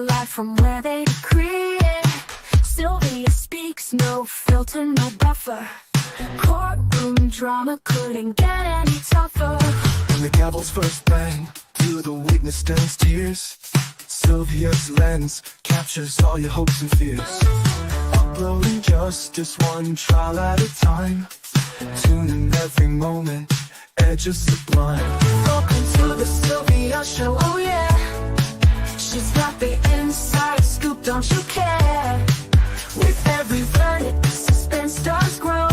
live from where they decree it. Sylvia speaks, no filter, no buffer. Courtroom drama couldn't get any tougher. When the gavel's first bang, through the witness stands tears. Sylvia's lens captures all your hopes and fears. Uploading justice one trial at a time. Tuning every moment, edges sublime. Welcome to the Sylvia Show, oh yeah. She's got the inside scoop, don't you care? With every verdict, the suspense does grow.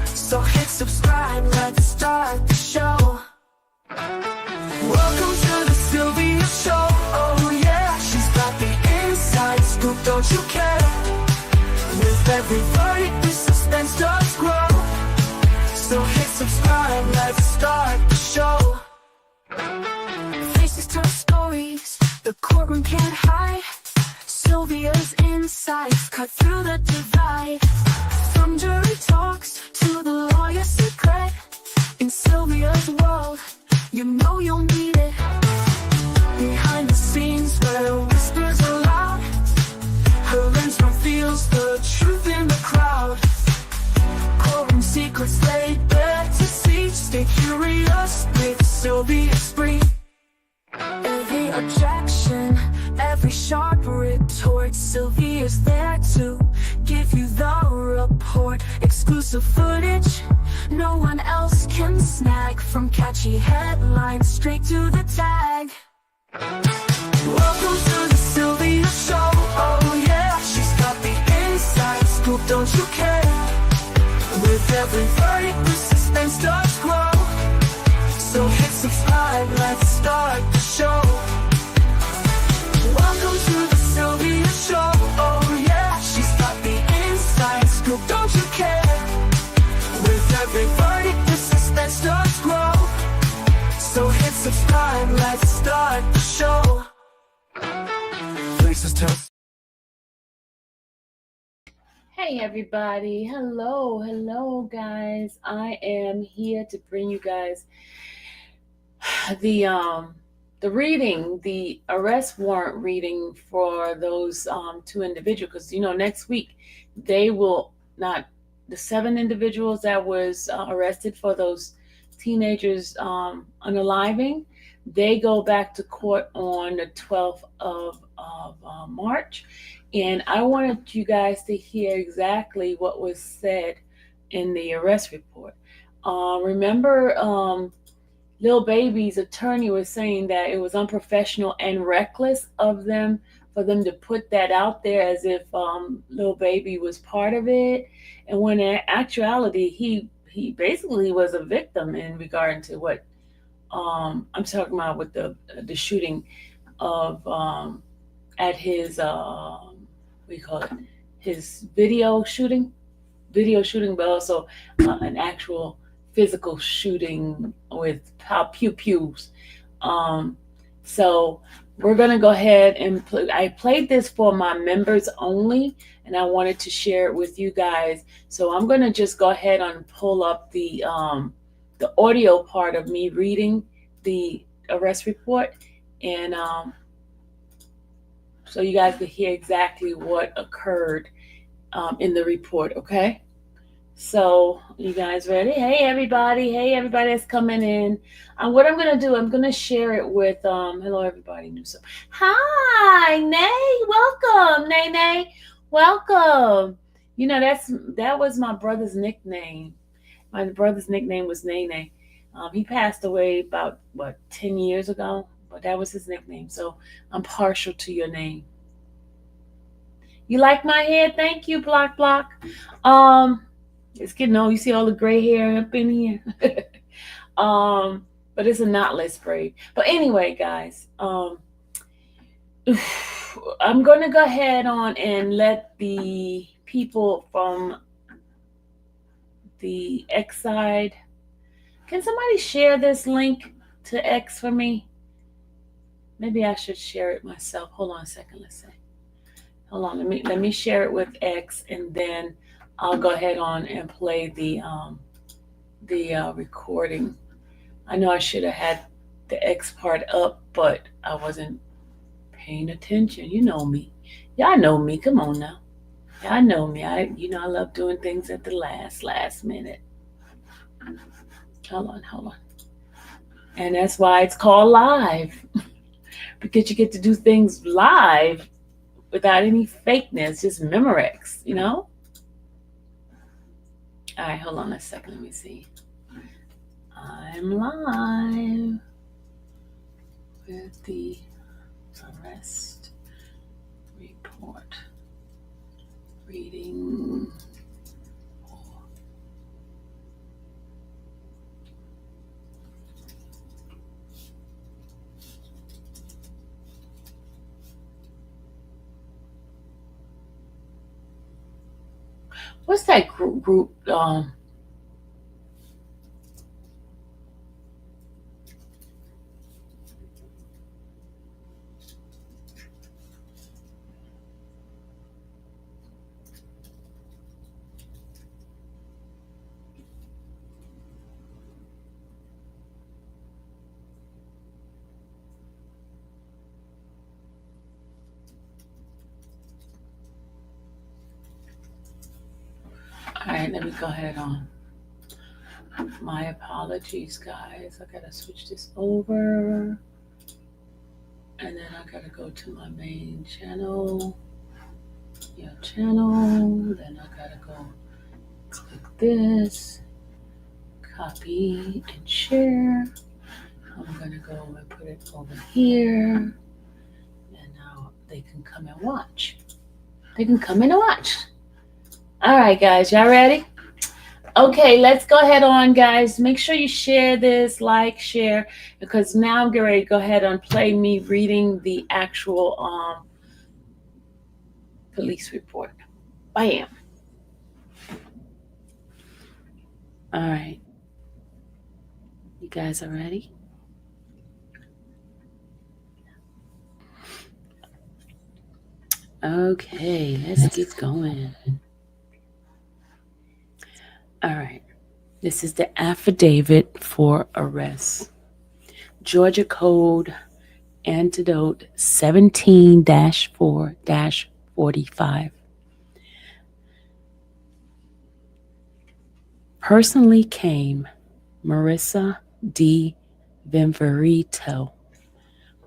So hit subscribe, let's start the show. Welcome to the Sylvia Show, oh yeah. She's got the inside scoop, don't you care? With every verdict, the suspense does grow. So hit subscribe, let's start the show. Faces tell stories, the courtroom can't hide. Sylvia's insights cut through the divide. From jury talks to the lawyer's secret. In Sylvia's world, you know you'll need it. Behind the scenes where whispers are loud, her lens reveals the truth in the crowd. Courtroom secrets laid bare to see. Stay curious with Sylvia Spree. Every objection, every sharp retort, Sylvia's there to give you the report. Exclusive footage no one else can snag. From catchy headlines straight to the tag. Welcome to the Sylvia Show, oh yeah. She's got the inside scoop, don't you care? With every verdict, the suspense does grow. So hit subscribe, let's start the show. Welcome to the Sylvia Show, oh yeah. She's got the inside scoop, don't you care? With every verdict, the suspense does grow. So hit subscribe, let's start the show. Faces tell. Hey everybody, hello guys. I am here to bring you guys the reading, the arrest warrant reading for those two individuals, because next week they will not, the 7 individuals that was arrested for those teenagers unaliving, they go back to court on the 12th of March. And I wanted you guys to hear exactly what was said in the arrest report. Remember, Lil Baby's attorney was saying that it was unprofessional and reckless of them for them to put that out there as if Lil Baby was part of it. And when in actuality, he basically was a victim in regard to what I'm talking about with the shooting of at his we call it his video shooting, but also an actual physical shooting with pew pews. So we're gonna go ahead and I played this for my members only, and I wanted to share it with you guys. So I'm gonna just go ahead and pull up the audio part of me reading the arrest report, and so you guys could hear exactly what occurred in the report, okay? So you guys ready? Hey everybody that's coming in. What I'm gonna do, I'm gonna share it with hello everybody, new so. Hi, Nay, welcome, Nay, welcome. That was my brother's nickname. My brother's nickname was Nay. He passed away about 10 years ago, but that was his nickname. So I'm partial to your name. You like my hair? Thank you, Block. It's getting old. You see all the gray hair up in here. But it's a knotless braid. But anyway, guys, I'm going to go ahead on and let the people from the X side. Can somebody share this link to X for me? Maybe I should share it myself. Hold on a second. Let's see. Hold on. Let me share it with X, and then I'll go ahead on and play the recording. I know I should have had the X part up, but I wasn't paying attention. You know me. Y'all know me. Come on now. Y'all know me. I love doing things at the last minute. Hold on. And that's why it's called live. Because you get to do things live without any fakeness, just Memorex. All right, hold on a second. Let me see. I'm live with the arrest report. Reading. What's that group? All right, let me go ahead on. My apologies, guys. I gotta switch this over. And then I gotta go to my main channel. Your channel. Then I gotta go click this. Copy and share. I'm gonna go and put it over here. And now they can come and watch. All right, guys, y'all ready? Okay, let's go ahead on, guys. Make sure you share this, like, share, because now I'm getting ready to go ahead and play me reading the actual police report. Bam. All right. You guys are ready? Okay, let's get going. All right. This is the affidavit for arrest. Georgia Code Antidote 17-4-45. Personally came Marissa D. Benverito,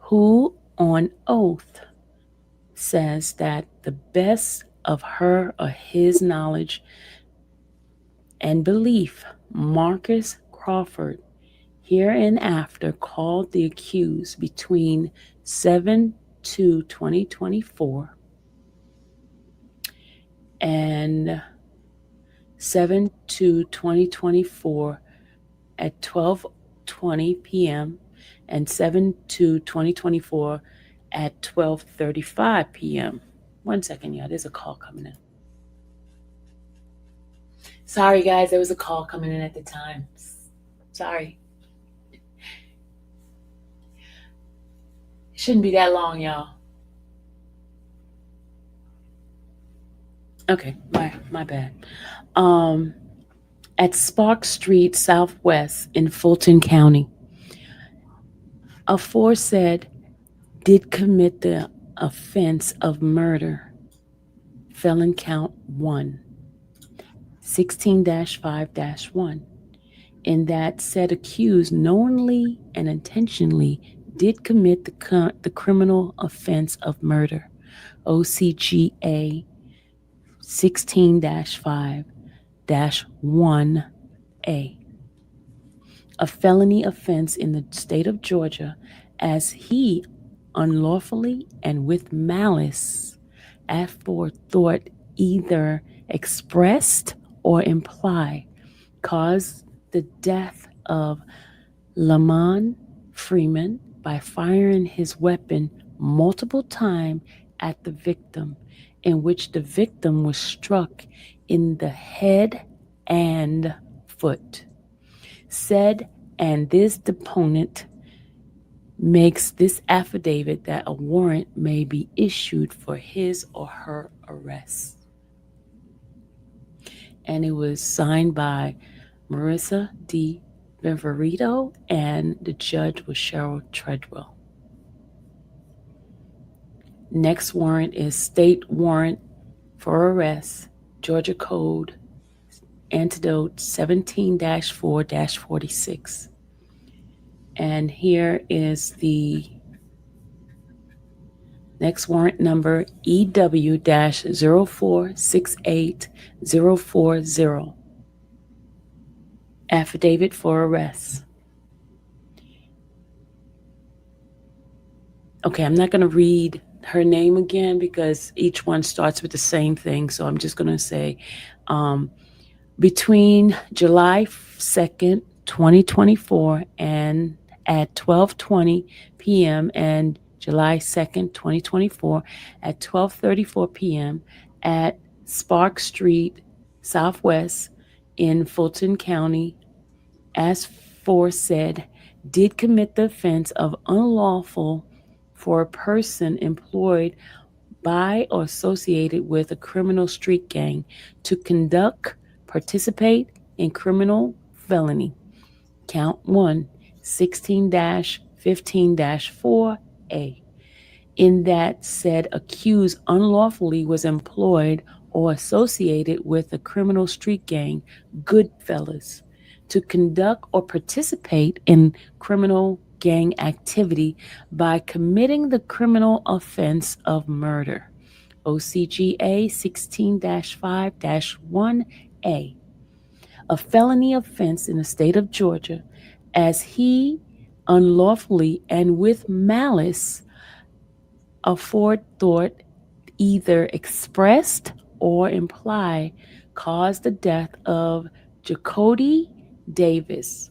who on oath says that the best of her or his knowledge and belief, Marcus Crawford hereinafter called the accused between 7/2/2024 and 7/2/2024 at 12:20 p.m. and 7/2/2024 at 12:35 p.m. One second, y'all. There's a call coming in. Sorry, guys. There was a call coming in at the time. Sorry. It shouldn't be that long, y'all. Okay, my bad. At Spark Street Southwest in Fulton County, aforesaid did commit the offense of murder, felon count 1, 16-5-1, in that said accused knowingly and intentionally did commit the criminal offense of murder, OCGA 16-5-1A, a felony offense in the state of Georgia, as he unlawfully and with malice aforethought either expressed or imply caused the death of Lamont Freeman by firing his weapon multiple times at the victim, in which the victim was struck in the head and foot. Said, and this deponent makes this affidavit that a warrant may be issued for his or her arrest. And it was signed by Marissa D. Benverito, and the judge was Cheryl Treadwell. Next warrant is state warrant for arrest, Georgia Code, antidote 17-4-46. And here is the next warrant number EW-0468040. Affidavit for arrest. Okay, I'm not going to read her name again because each one starts with the same thing. So I'm just going to say between July 2nd, 2024 and at 12:20 p.m. and July 2nd, 2024 at 12:34 p.m. at Spark Street Southwest in Fulton County, as foresaid, did commit the offense of unlawful for a person employed by or associated with a criminal street gang to conduct, participate in criminal felony. Count 1, 16-15-4A. In that said accused unlawfully was employed or associated with a criminal street gang, Goodfellas, to conduct or participate in criminal gang activity by committing the criminal offense of murder. OCGA 16-5-1A. A felony offense in the state of Georgia, as he unlawfully and with malice aforethought either expressed or implied caused the death of Jacody Davis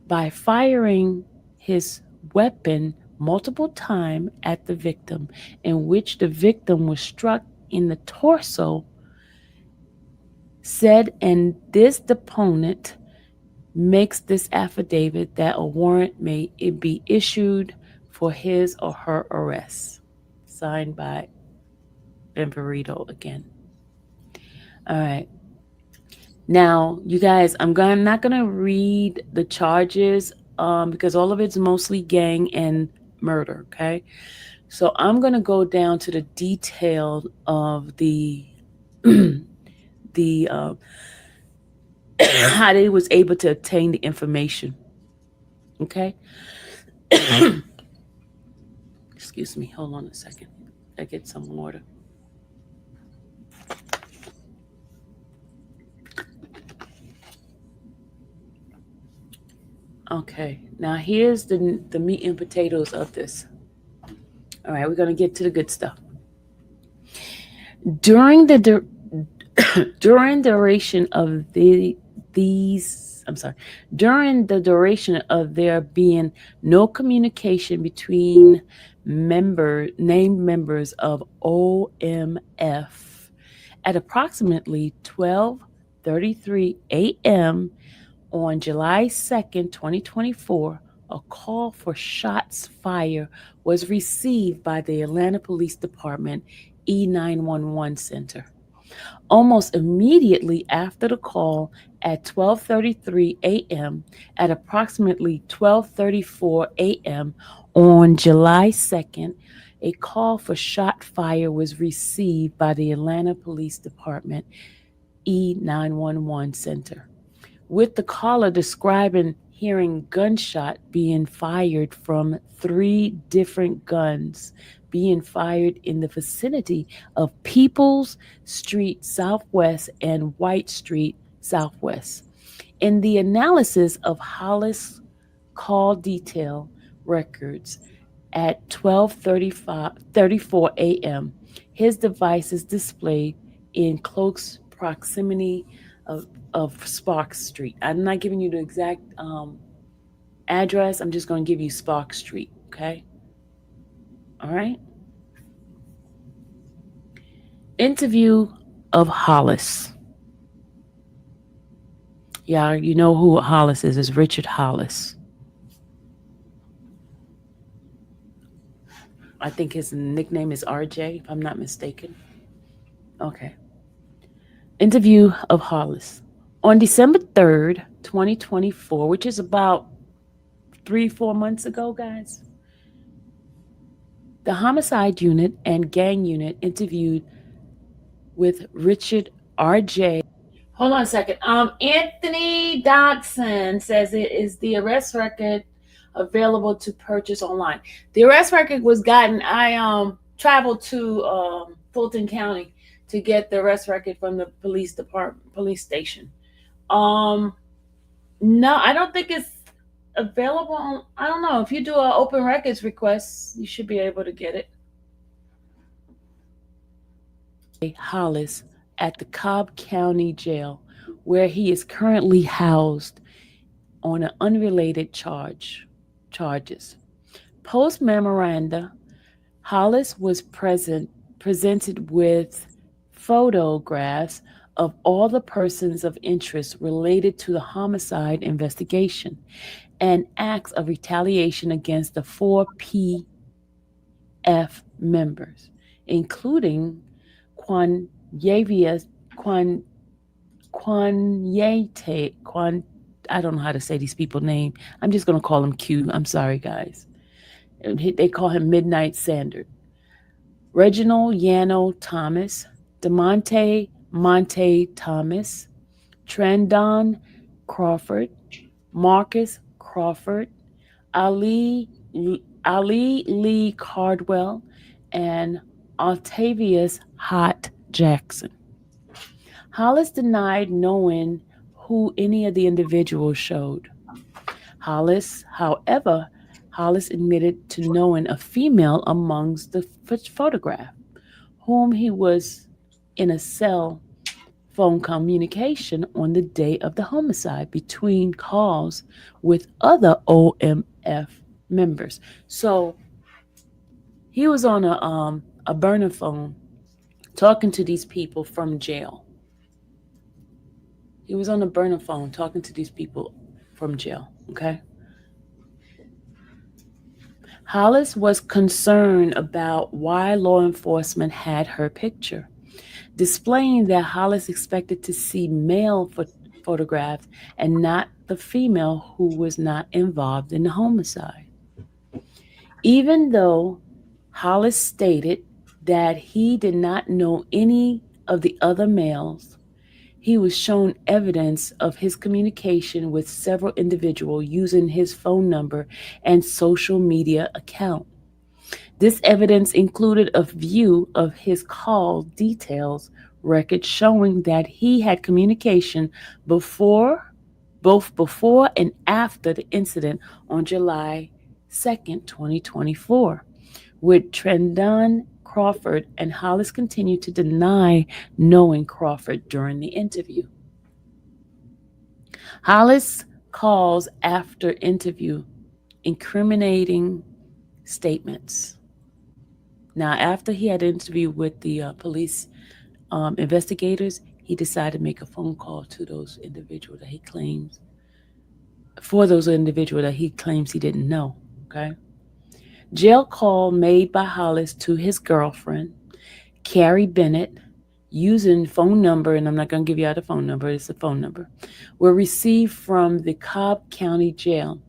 by firing his weapon multiple times at the victim, in which the victim was struck in the torso. Said, and this deponent makes this affidavit that a warrant may it be issued for his or her arrest. Signed by Benverito again. All right. Now, you guys, I'm not going to read the charges because all of it's mostly gang and murder, okay? So I'm going to go down to the detail of the how they was able to obtain the information, okay? Excuse me. Hold on a second. I get some water. Okay, now here's the meat and potatoes of this. All right, we're going to get to the good stuff. During the duration of during the duration of there being no communication between named members of OMF at approximately 12:33 a.m. on July 2nd, 2024, a call for shots fired was received by the Atlanta Police Department E911 Center. Almost immediately after the call at 12:33 a.m., at approximately 12:34 a.m. on July 2nd, a call for shot fire was received by the Atlanta Police Department E911 Center, with the caller describing hearing gunshot being fired from 3 different guns being fired in the vicinity of Peoples Street Southwest and White Street Southwest. In the analysis of Hollis call detail records at 12:34 a.m., his device is displayed in close proximity of Spark Street. I'm not giving you the exact address. I'm just going to give you Spark Street, okay? All right. Interview of Hollis. Yeah, you know who Hollis is. It's Richard Hollis. I think his nickname is RJ, if I'm not mistaken. Okay. Interview of Hollis. On December 3rd, 2024, which is about 3-4 months ago, guys. The homicide unit and gang unit interviewed with Richard R.J. Hold on a second. Anthony Dodson says it is the arrest record available to purchase online. The arrest record was gotten. I traveled to Fulton County to get the arrest record from the police station. Um, no, I don't think it's available. I don't know. If you do an open records request, you should be able to get it. Hollis at the Cobb County Jail, where he is currently housed on an unrelated charges. Post memoranda, Hollis was presented with photographs of all the persons of interest related to the homicide investigation and acts of retaliation against the four PF members, including Quanyavius, I don't know how to say these people's name. I'm just going to call him Q. I'm sorry, guys. They call him Midnight Sanders. Reginald Yano Thomas, DeMonte Monte Thomas, Trendon Crawford, Marcus Crawford, Ali Lee Cardwell, and Octavius Hot Jackson. Hollis denied knowing who any of the individuals showed. However, Hollis admitted to knowing a female amongst the photograph, whom he was in a cell phone communication on the day of the homicide between calls with other OMF members. So he was on a burner phone talking to these people from jail. He was on a burner phone talking to these people from jail, okay? Hollis was concerned about why law enforcement had her picture, displaying that Hollis expected to see male photographs and not the female who was not involved in the homicide. Even though Hollis stated that he did not know any of the other males, he was shown evidence of his communication with several individuals using his phone number and social media account. This evidence included a view of his call details record showing that he had communication both before and after the incident on July 2nd, 2024, with Trendon Crawford, and Hollis continued to deny knowing Crawford during the interview. Hollis calls after interview incriminating statements. Now, after he had an interview with the police investigators, he decided to make a phone call to those individuals that he claims, he didn't know, okay? Jail call made by Hollis to his girlfriend, Carrie Bennett, using phone number, and I'm not going to give you out the phone number, it's a phone number, were received from the Cobb County Jail.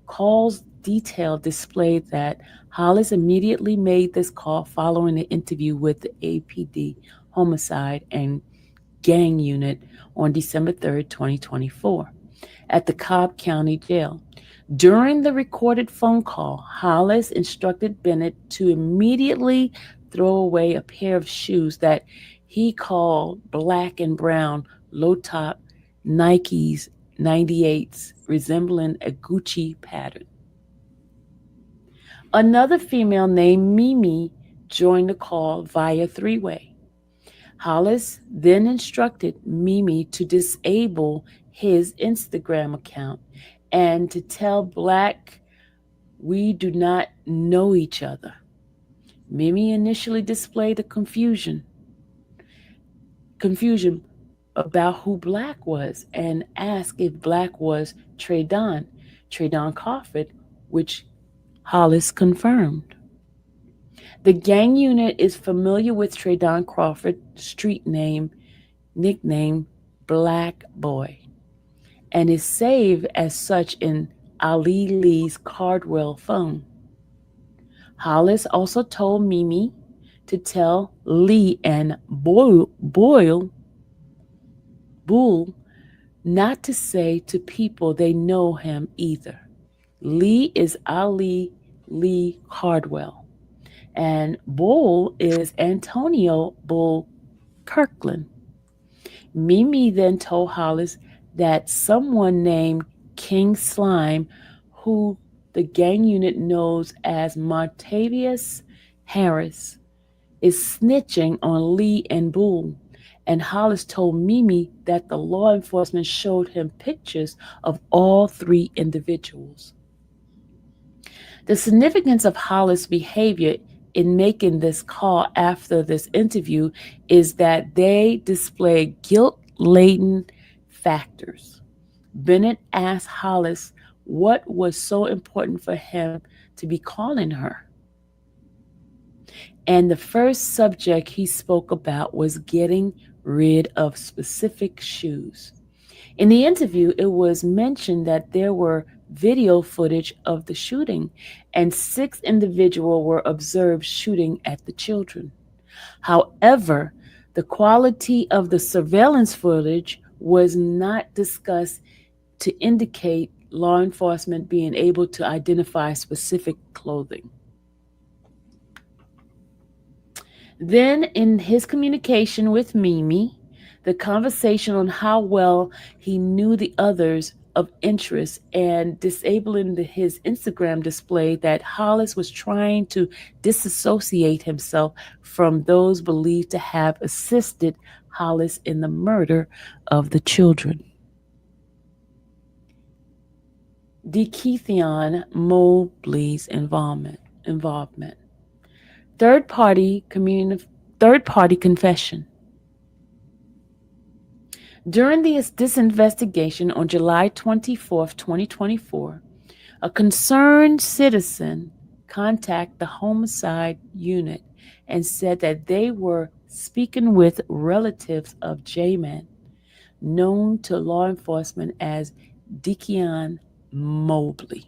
Calls detail displayed that Hollis immediately made this call following the interview with the APD Homicide and Gang Unit on December 3rd, 2024, at the Cobb County Jail. During the recorded phone call, Hollis instructed Bennett to immediately throw away a pair of shoes that he called black and brown low-top Nikes 98s, resembling a Gucci pattern. Another female named Mimi joined the call via three-way. Hollis then instructed Mimi to disable his Instagram account and to tell Black, "We do not know each other." Mimi initially displayed a confusion about who Black was and asked if Black was Trendon Crawford, which Hollis confirmed. The gang unit is familiar with Trendon Crawford's street nickname Black Boy, and is saved as such in Ali Lee's Cardwell phone. Hollis also told Mimi to tell Lee and Bull not to say to people they know him either. Lee is Ali Lee Cardwell, and Bull is Antonio Bull Kirkland. Mimi then told Hollis that someone named King Slime, who the gang unit knows as Martavius Harris, is snitching on Lee and Bull. And Hollis told Mimi that the law enforcement showed him pictures of all three individuals. The significance of Hollis' behavior in making this call after this interview is that they display guilt laden factors. Bennett asked Hollis what was so important for him to be calling her. And the first subject he spoke about was getting rid of specific shoes. In the interview, it was mentioned that there were video footage of the shooting, and 6 individuals were observed shooting at the children. However, the quality of the surveillance footage was not discussed to indicate law enforcement being able to identify specific clothing. Then, in his communication with Mimi, the conversation on how well he knew the others of interest and disabling his Instagram display that Hollis was trying to disassociate himself from those believed to have assisted Hollis in the murder of the children. DeKeithion Mobley's involvement. Third party confession. During this investigation on July 24th, 2024, a concerned citizen contacted the homicide unit and said that they were speaking with relatives of J-Man, known to law enforcement as Dekeon Mobley,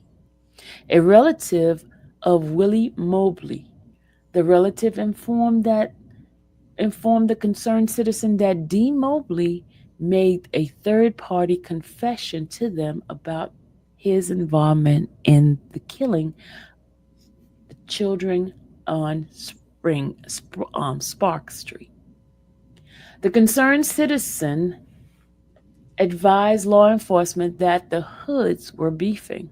a relative of Willie Mobley. The relative informed the concerned citizen that D. Mobley made a third-party confession to them about his involvement in the killing of the children on Spark Street. The concerned citizen advised law enforcement that the Hoods were beefing,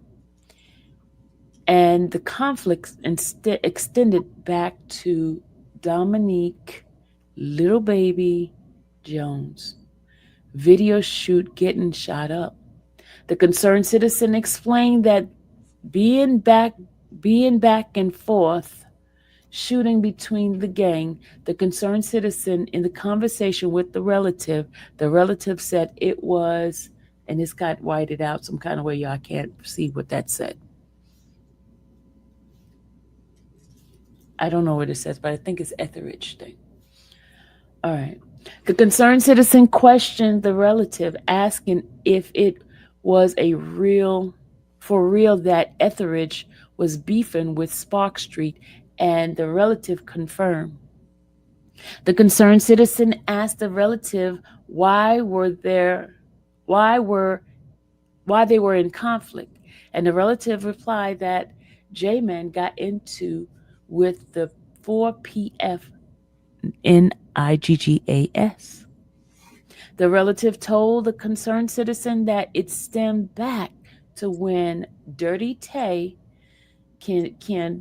and the conflict extended back to Dominique Lil Baby Jones video shoot getting shot up. The concerned citizen explained that being back and forth shooting between the gang, the concerned citizen in the conversation with the relative said it was, and this got whited out some kind of way, y'all can't see what that said. I don't know what it says, but I think it's Etheridge thing. All right. The concerned citizen questioned the relative, asking if it was for real that Etheridge was beefing with Spark Street, and the relative confirmed. The concerned citizen asked the relative why they were in conflict, and the relative replied that J-Man got into with the 4PF NIGGAS. The relative told the concerned citizen that it stemmed back to when Dirty Tay Vontae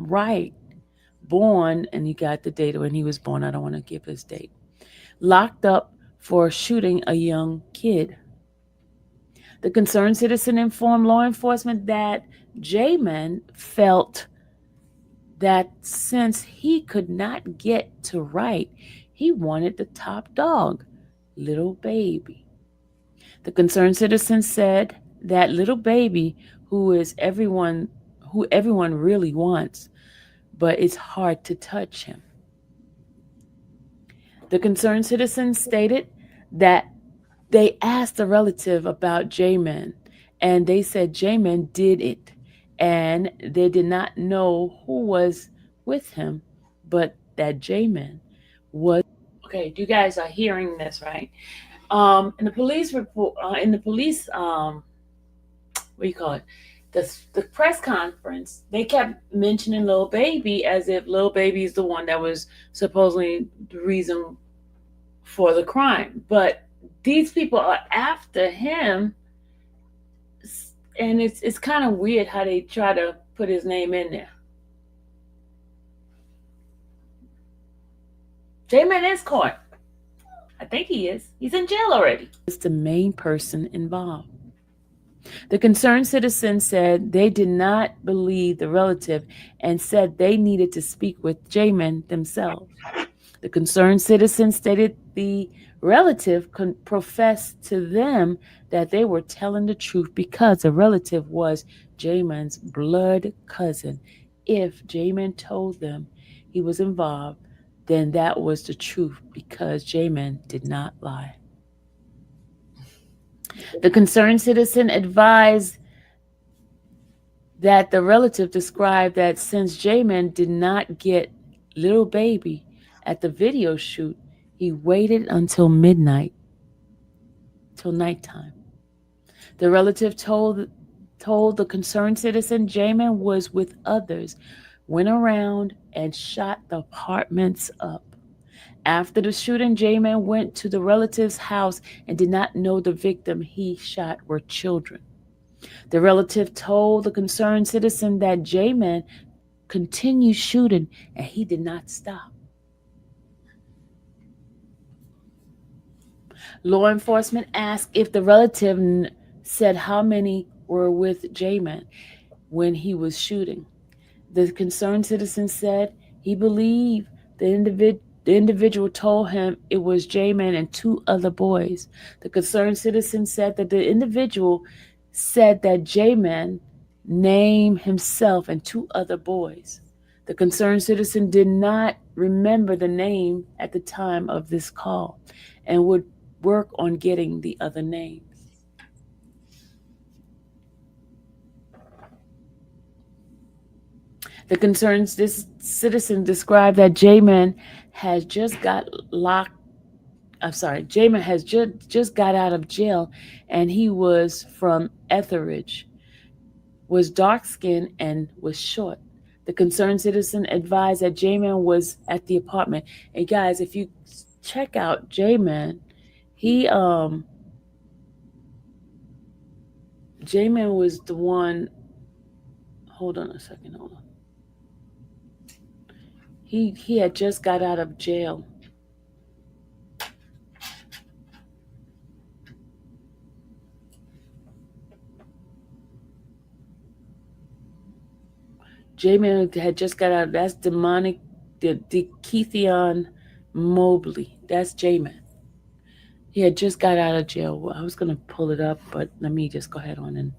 Wright, born, and you got the date when he was born, I don't want to give his date, locked up for shooting a young kid. The concerned citizen informed law enforcement that J-Man felt that since he could not get to Wright, he wanted the top dog, Lil Baby. The concerned citizen said that Lil Baby, who everyone really wants, but it's hard to touch him. The concerned citizen stated that they asked the relative about J-Man, and they said J-Man did it, and they did not know who was with him, but that J-Man was. Okay, you guys are hearing this, right? In the police report, in the police, what do you call it? The press conference, they kept mentioning Lil Baby as if Lil Baby is the one that was supposedly the reason for the crime. But these people are after him, and it's kind of weird how they try to put his name in there. J-Man is caught. I think he is. He's in jail already. It's the main person involved. The concerned citizen said they did not believe the relative and said they needed to speak with J-Man themselves. The concerned citizen stated the relative professed to them that they were telling the truth because the relative was J-Man's blood cousin. If J-Man told them he was involved, then that was the truth because J-Man did not lie. The concerned citizen advised that the relative described that since J-Man did not get Lil Baby at the video shoot, he waited until midnight, till nighttime. The relative told the concerned citizen J-Man was with others, went around and shot the apartments up. After the shooting, J-Man went to the relative's house and did not know the victim he shot were children. The relative told the concerned citizen that J-Man continued shooting and he did not stop. Law enforcement asked if the relative said how many were with J-Man when he was shooting. The concerned citizen said he believed the individual told him it was J-Man and two other boys. The concerned citizen said that the individual said that J-Man named himself and two other boys. The concerned citizen did not remember the name at the time of this call and would work on getting the other names. The concerned citizen described that J-Man has just got J-Man has just got out of jail, and he was from Etheridge, was dark-skinned and was short. The concerned citizen advised that J-Man was at the apartment. And guys, if you check out J-Man, J-Man was the one. Hold on a second. Hold on. He had just got out of jail. J-Man had just got out. That's demonic. The Keithion Mobley. That's J-Man. He had just got out of jail. Well, I was going to pull it up, but let me just go ahead on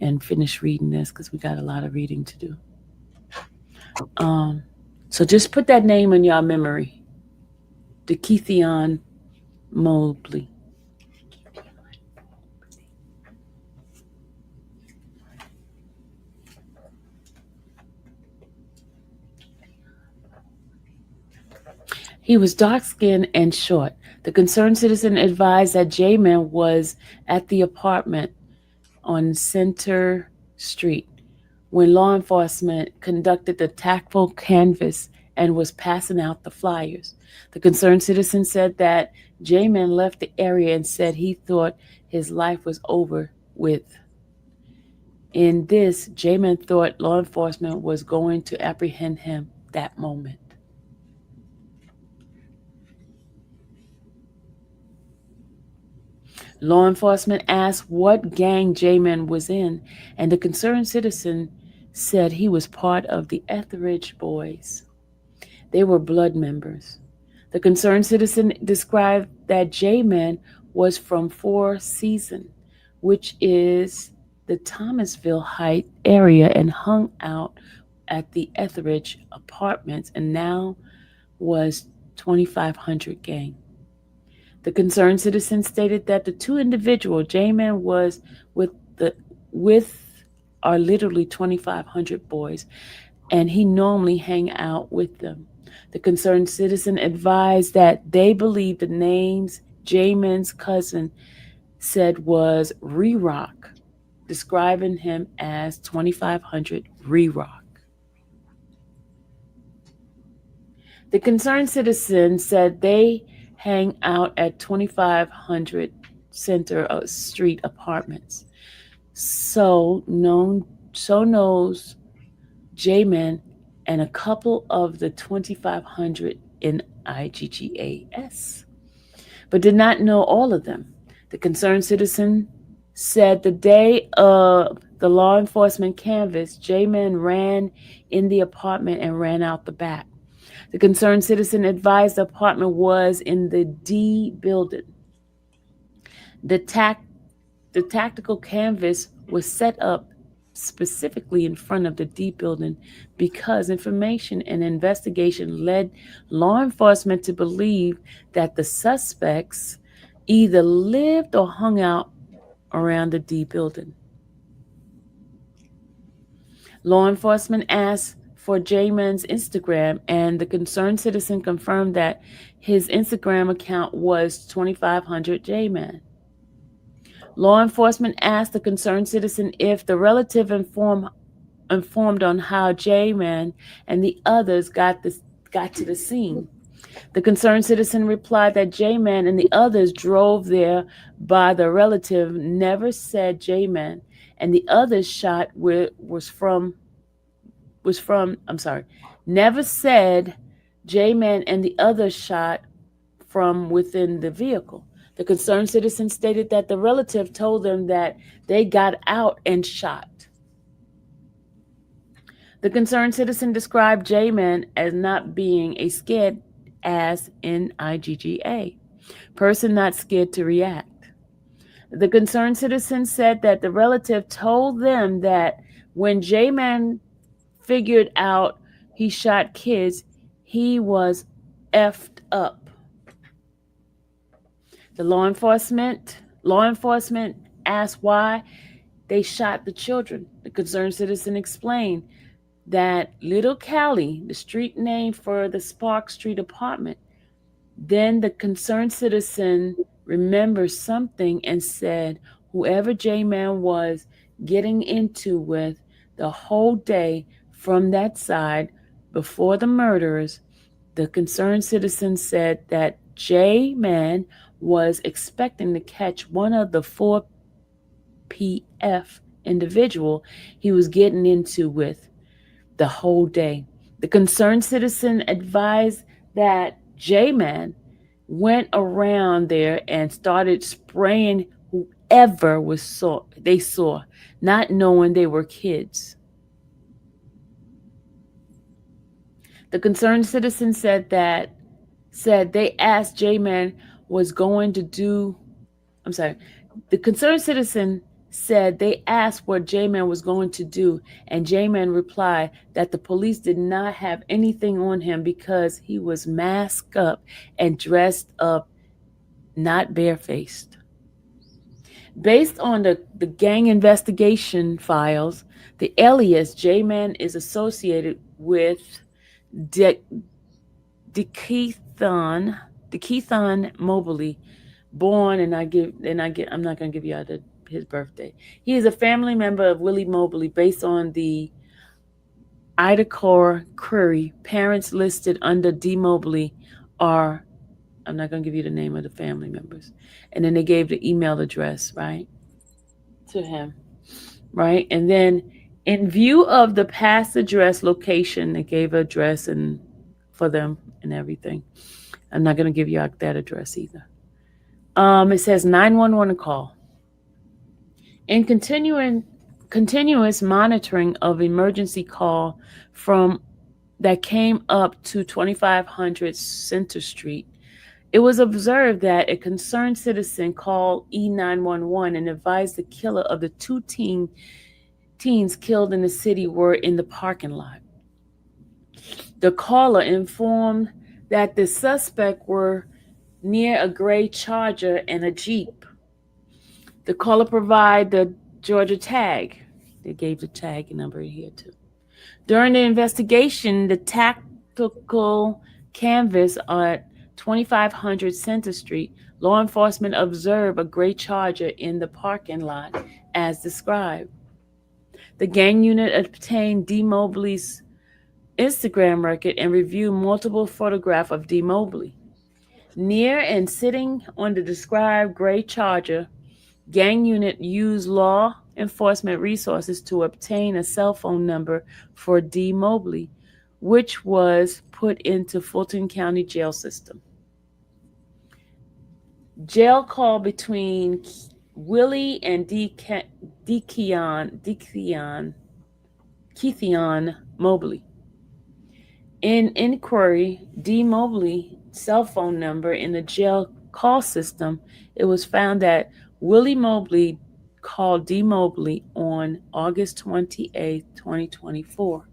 and finish reading this because we got a lot of reading to do. So just put that name in your memory. The Keithion Mobley. He was dark-skinned and short. The concerned citizen advised that J-Man was at the apartment on Center Street when law enforcement conducted the tactful canvass and was passing out the flyers. The concerned citizen said that J-Man left the area and said he thought his life was over with. In this, J-Man thought law enforcement was going to apprehend him that moment. Law enforcement asked what gang J-Man was in, and the concerned citizen said he was part of the Etheridge Boys. They were blood members. The concerned citizen described that J-Man was from Four Seasons, which is the Thomasville Heights area, and hung out at the Etheridge apartments and now was 2500 gang. The concerned citizen stated that the two individuals J-Man was with are literally 2,500 boys, and he normally hang out with them. The concerned citizen advised that they believe the names Jamin's cousin said was Re-Rock, describing him as 2,500 Re-Rock. The concerned citizen said they hang out at 2,500 Center Street apartments. So knows J-Man and a couple of the 2,500 in IGGAS, but did not know all of them. The concerned citizen said the day of the law enforcement canvass, J-Man ran in the apartment and ran out the back. The concerned citizen advised the apartment was in the D building. The, the tactical canvas was set up specifically in front of the D building because information and investigation led law enforcement to believe that the suspects either lived or hung out around the D building. Law enforcement asked for J-Man's Instagram, and the concerned citizen confirmed that his Instagram account was 2,500 J-Man. Law enforcement asked the concerned citizen if the relative informed on how J-Man and the others got to the scene. The concerned citizen replied that J-Man and the others drove there by the relative, never said J-Man and the others shot never said J-Man and the others shot from within the vehicle. The concerned citizen stated that the relative told them that they got out and shot. The concerned citizen described J-Man as not being a scared ass in IGGA, person not scared to react. The concerned citizen said that the relative told them that when J-Man figured out he shot kids, he was effed up. The law enforcement asked why they shot the children. The concerned citizen explained that Little Cali, the street name for the Spark Street apartment. Then the concerned citizen remembered something and said whoever J-Man was getting into with the whole day from that side before the murderers, the concerned citizen said that J-Man was expecting to catch one of the 4 PF individual he was getting into with the whole day. The concerned citizen advised that J-Man went around there and started spraying whoever they saw, not knowing they were kids. The concerned citizen said they asked J-Man was going to do. The concerned citizen said they asked what J-Man was going to do, and J-Man replied that the police did not have anything on him because he was masked up and dressed up, not barefaced. Based on the gang investigation files, the alias J-Man is associated with DeKeithon Mobley, born, I'm not going to give you his birthday. He is a family member of Willie Mobley based on the Idacorp query. Parents listed under D. Mobley are, I'm not going to give you the name of the family members. And then they gave the email address, right, to him, right? And then in view of the past address location, they gave an address and for them and everything. I'm not going to give you that address either. It says 911 call. In continuous monitoring of emergency call that came up to 2500 Center Street, it was observed that a concerned citizen called E911 and advised the killer of the 2 teens killed in the city were in the parking lot. The caller informed that the suspect were near a gray Charger and a Jeep. The caller provided the Georgia tag. They gave the tag number in here too. During the investigation, the tactical canvas at 2500 Center Street, law enforcement observed a gray Charger in the parking lot as described. The gang unit obtained D. Mobley's Instagram record and reviewed multiple photographs of D. Mobley. Near and sitting on the described gray Charger, gang unit used law enforcement resources to obtain a cell phone number for D. Mobley, which was put into Fulton County jail system. Jail call between Willie and Keithion Mobley. In inquiry, D. Mobley's cell phone number in the jail call system, it was found that Willie Mobley called D. Mobley on August 28, 2024.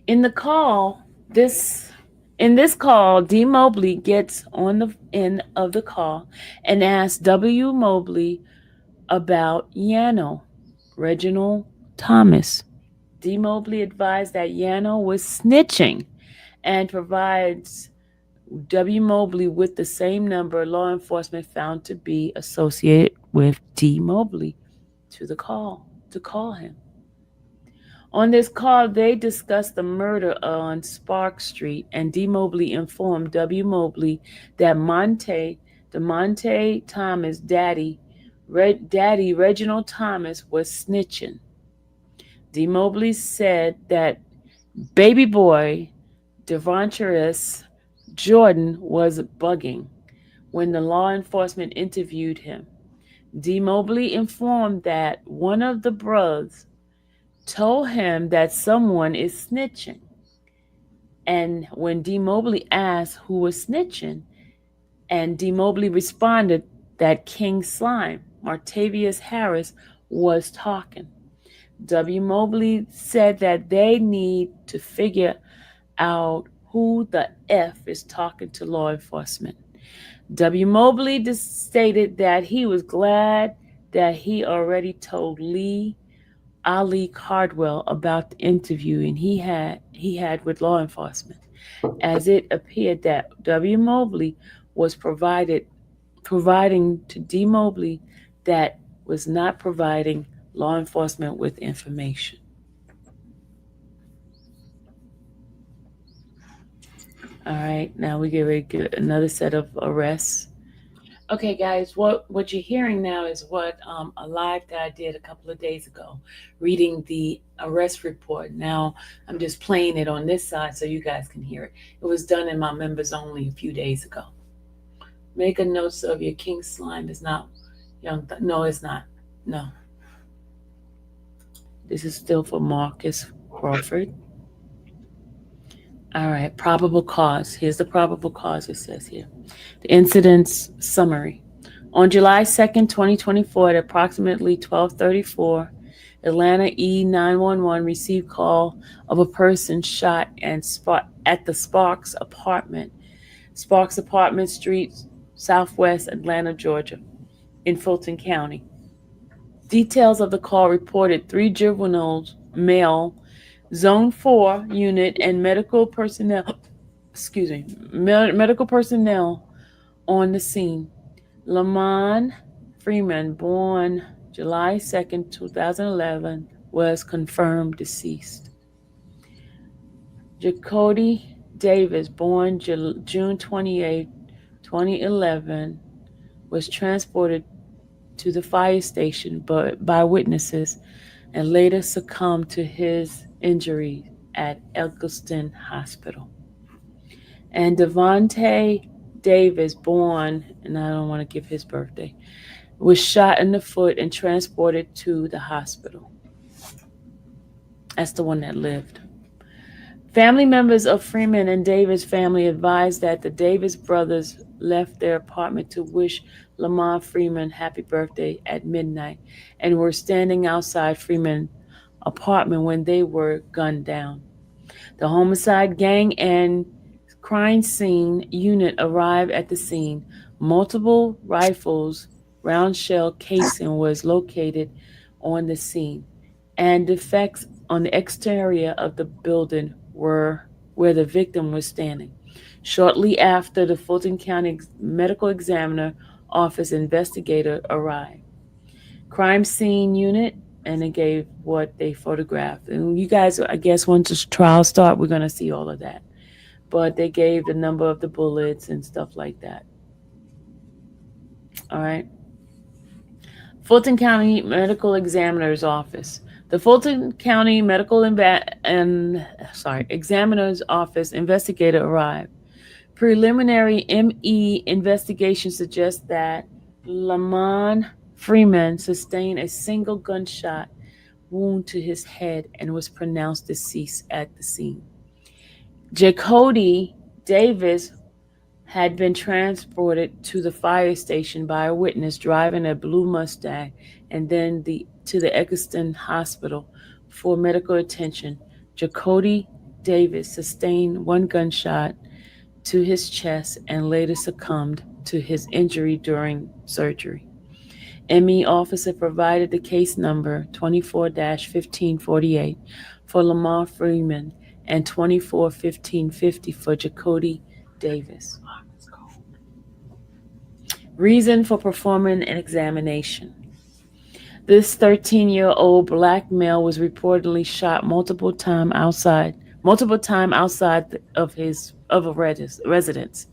In the call, in this call, D. Mobley gets on the end of the call and asks W. Mobley about Yano, Reginald Thomas. D. Mobley advised that Yano was snitching and provides W. Mobley with the same number law enforcement found to be associated with D. Mobley to call him. On this call, they discussed the murder on Spark Street, and D. Mobley informed W. Mobley that Monte Thomas' daddy, Reginald Thomas, was snitching. D. Mobley said that baby boy Devontaris Jordan was bugging when the law enforcement interviewed him. D. Mobley informed that one of the brothers told him that someone is snitching. And when D. Mobley asked who was snitching, and D. Mobley responded that King Slime, Martavius Harris, was talking. W. Mobley said that they need to figure out who the F is talking to law enforcement. W. Mobley stated that he was glad that he already told Ali Cardwell about the interview he had with law enforcement, as it appeared that W. Mobley was providing to D. Mobley that was not providing law enforcement with information. All right, now we get ready to get another set of arrests. Okay, guys, what you're hearing now is what a live that I did a couple of days ago, reading the arrest report. Now I'm just playing it on this side so you guys can hear it. It was done in my members only a few days ago. Make a note of your King Slime is not young. No, it's not. No. This is still for Marcus Crawford. All right, probable cause. Here's the probable cause it says here. The incident's summary. On July 2nd, 2024, at approximately 12:34, Atlanta E911 received call of a person shot at the Sparks Apartment Street, Southwest Atlanta, Georgia, in Fulton County. Details of the call reported 3 juveniles, male, Zone 4 unit, and medical personnel on the scene. Lamont Freeman, born July 2nd, 2011, was confirmed deceased. Jacody Davis, born June 28, 2011, was transported to the fire station by witnesses and later succumbed to his injuries at Egleston Hospital. And Devontae Davis, born, and I don't want to give his birthday, was shot in the foot and transported to the hospital. That's the one that lived. Family members of Freeman and Davis' family advised that the Davis brothers left their apartment to wish Lamont Freeman happy birthday at midnight and were standing outside Freeman's apartment when they were gunned down. The homicide gang and crime scene unit arrived at the scene. Multiple rifles round shell casing was located on the scene, and defects on the exterior of the building were where the victim was standing. Shortly after, the Fulton County Medical Examiner Office investigator arrived. Crime scene unit, and it gave what they photographed. And you guys, I guess, once the trial start, we're gonna see all of that. But they gave the number of the bullets and stuff like that. All right. Fulton County Medical Examiner's Office. The Fulton County Examiner's Office investigator arrived. Preliminary ME investigation suggests that Lamont Freeman sustained a single gunshot wound to his head and was pronounced deceased at the scene. Jacody Davis had been transported to the fire station by a witness driving a blue Mustang and then to the Eccleston Hospital for medical attention. Jacody Davis sustained one gunshot to his chest and later succumbed to his injury during surgery. ME officer provided the case number 24-1548 for Lamar Freeman and 24-1550 for Jacody Davis. Reason for performing an examination. This 13-year-old black male was reportedly shot multiple times outside of a residence.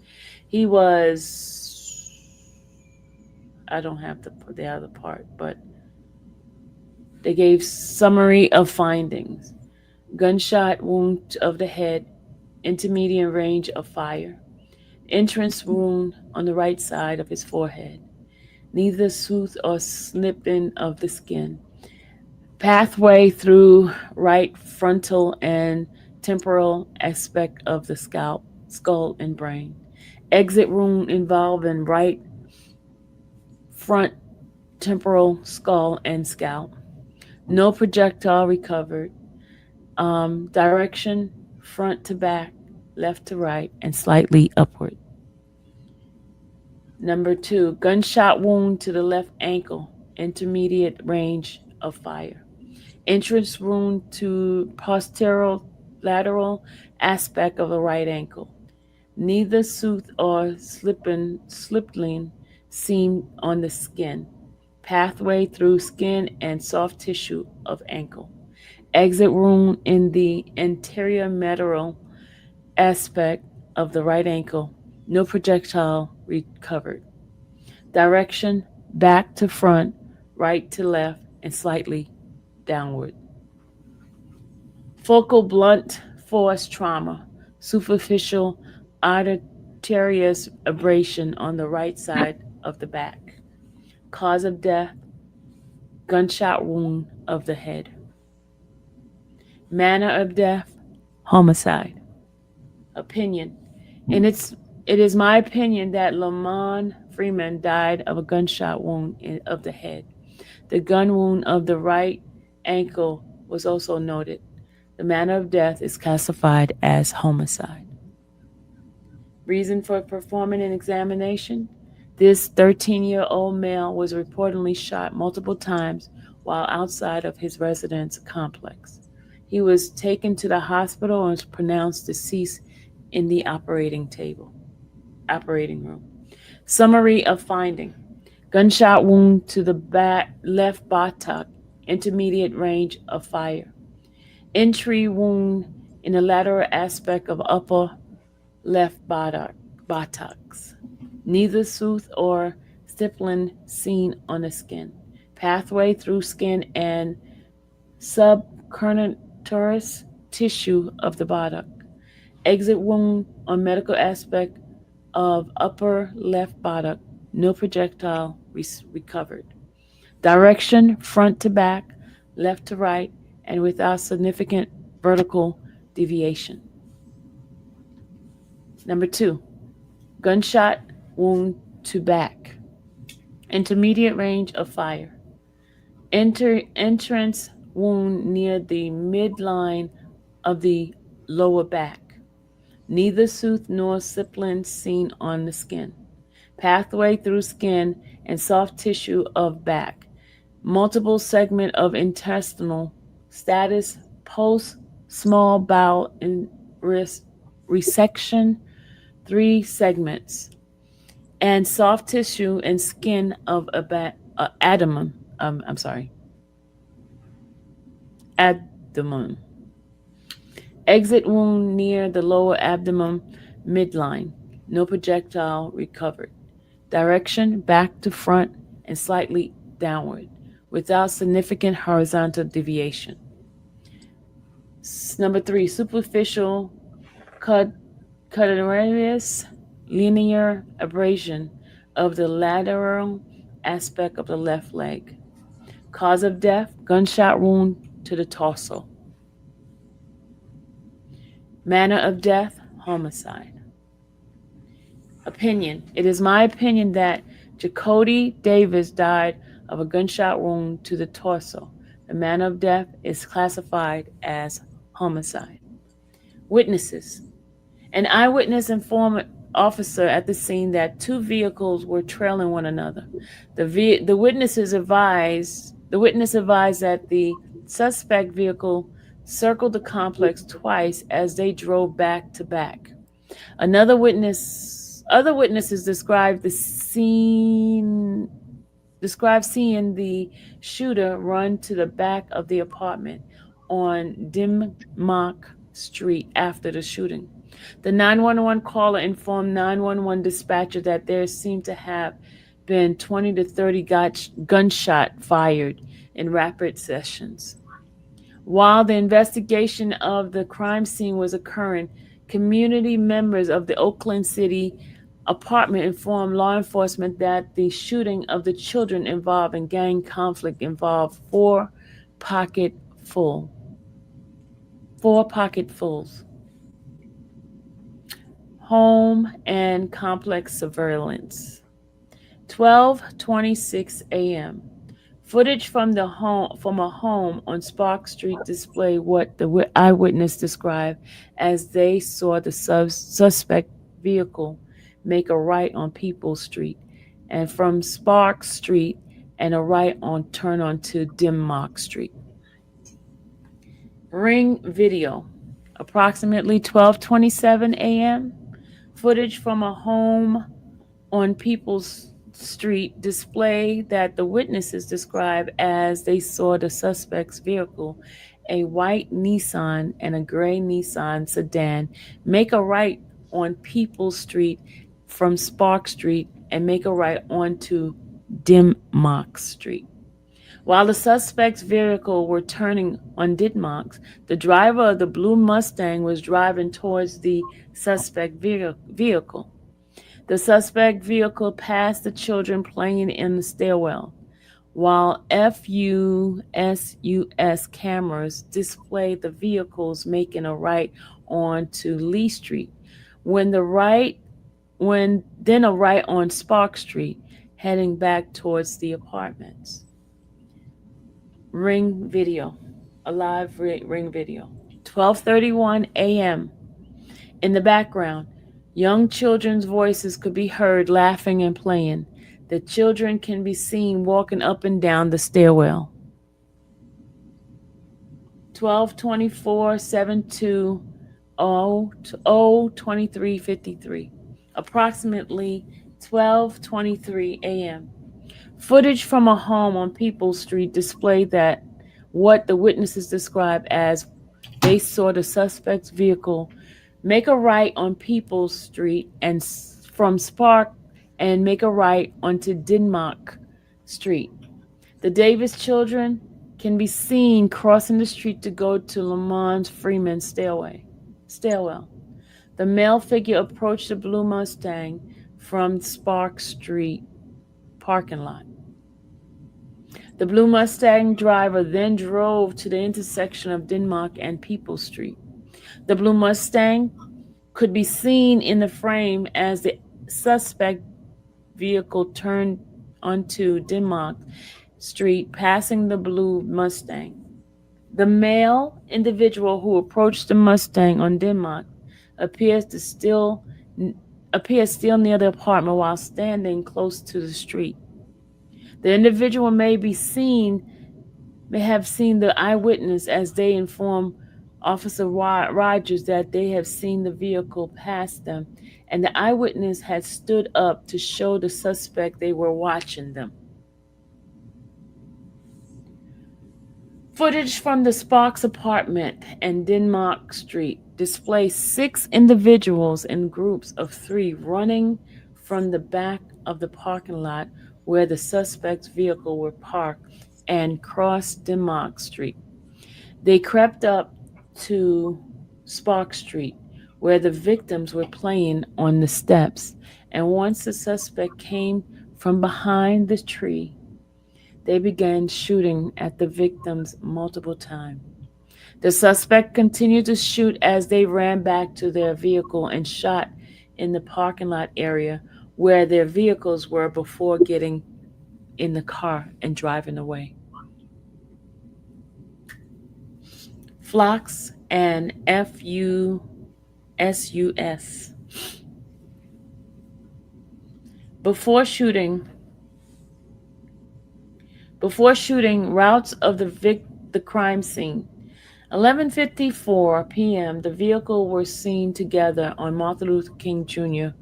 He was, I don't have the other part, but they gave summary of findings. Gunshot wound of the head, intermediate range of fire. Entrance wound on the right side of his forehead. Neither soothe or snipping of the skin. Pathway through right frontal and temporal aspect of the scalp, skull, and brain. Exit wound involving right front temporal skull and scalp. No projectile recovered. Direction front to back, left to right, and slightly upward. Number 2, gunshot wound to the left ankle, intermediate range of fire. Entrance wound to posterior lateral aspect of the right ankle. Neither soothe or slipping seen on the skin. Pathway through skin and soft tissue of ankle. Exit wound in the anterior medial aspect of the right ankle. No projectile recovered. Direction back to front, right to left, and slightly downward. Focal blunt force trauma, superficial arterious abrasion on the right side of the back. Cause of death, gunshot wound of the head. Manner of death, homicide. Opinion. It is my opinion that Lamont Freeman died of a gunshot wound of the head. The gun wound of the right ankle was also noted. The manner of death is classified as homicide. Reason for performing an examination? This 13-year-old male was reportedly shot multiple times while outside of his residence complex. He was taken to the hospital and was pronounced deceased in the operating room. Summary of finding. Gunshot wound to the left buttock, intermediate range of fire. Entry wound in the lateral aspect of upper left buttocks. Neither soothe or stippling seen on the skin. Pathway through skin and subcarnatorous tissue of the buttock. Exit wound on medical aspect of upper left buttock. No projectile recovered. Direction front to back, left to right, and without significant vertical deviation. Number 2, gunshot wound to back. Intermediate range of fire. Entrance wound near the midline of the lower back. Neither soothe nor stippling seen on the skin. Pathway through skin and soft tissue of back. Multiple segment of intestinal status post small bowel in resection, 3 segments, and soft tissue and skin of abdomen. I'm sorry, abdomen. Exit wound near the lower abdomen midline. No projectile recovered. Direction back to front and slightly downward, without significant horizontal deviation. Number 3, superficial cutaneous linear abrasion of the lateral aspect of the left leg. Cause of death, gunshot wound to the torso. Manner of death, homicide. Opinion. It is my opinion that Jacody Davis died of a gunshot wound to the torso. The manner of death is classified as homicide. Witnesses. An eyewitness informed officer at the scene that 2 vehicles were trailing one another. The witness advised that the suspect vehicle circled the complex twice as they drove back to back. Other witnesses described seeing the shooter run to the back of the apartment on Dimmock Street after the shooting. The 911 caller informed 911 dispatcher that there seemed to have been 20 to 30 gunshot fired in rapid sessions. While the investigation of the crime scene was occurring, community members of the Oakland City apartment informed law enforcement that the shooting of the children involved in gang conflict involved 4 pocketfuls. Home and complex surveillance. 12:26 a.m. Footage from a home on Spark Street displayed what the eyewitness described as they saw the suspect vehicle make a right on Peoples Street, and from Spark Street and a right on turn onto Dimmock Street. Ring video. Approximately 12:27 a.m. Footage from a home on Peoples Street display that the witnesses described as they saw the suspect's vehicle, a white Nissan and a gray Nissan sedan, make a right on Peoples Street from Spark Street and make a right onto Dimmock Street. While the suspect's vehicle were turning on Dimmock, the driver of the blue Mustang was driving towards the suspect vehicle. The suspect vehicle passed the children playing in the stairwell, while FUSUS cameras displayed the vehicles making a right onto Lee Street, then a right on Spark Street, heading back towards the apartments. Ring video, a live ring video. 12:31 a.m. In the background, young children's voices could be heard laughing and playing. The children can be seen walking up and down the stairwell. 12:24-72-0-23:53. Approximately 12:23 a.m. Footage from a home on Peoples Street displayed that what the witnesses described as they saw the suspect's vehicle make a right on Peoples Street and from Spark and make a right onto Dimmock Street. The Davis children can be seen crossing the street to go to Lamont Freeman stairwell. The male figure approached the blue Mustang from Spark Street parking lot. The blue Mustang driver then drove to the intersection of Dimmock and Peoples Street. The blue Mustang could be seen in the frame as the suspect vehicle turned onto Dimmock Street, passing the blue Mustang. The male individual who approached the Mustang on Dimmock appears still near the apartment while standing close to the street. The individual may have seen the eyewitness as they inform Officer Rogers that they have seen the vehicle pass them, and the eyewitness had stood up to show the suspect they were watching them. Footage from the Sparks apartment and Denmark Street displays 6 individuals in groups of 3 running from the back of the parking lot where the suspect's vehicle were parked and crossed Denmark Street. They crept up to Spark Street where the victims were playing on the steps, and once the suspect came from behind the tree, they began shooting at the victims multiple times. The suspect continued to shoot as they ran back to their vehicle and shot in the parking lot area where their vehicles were before getting in the car and driving away. Flocks and FUSUS. Before shooting routes of the crime scene. 11:54 p.m. The vehicle were seen together on Martin Luther King Jr.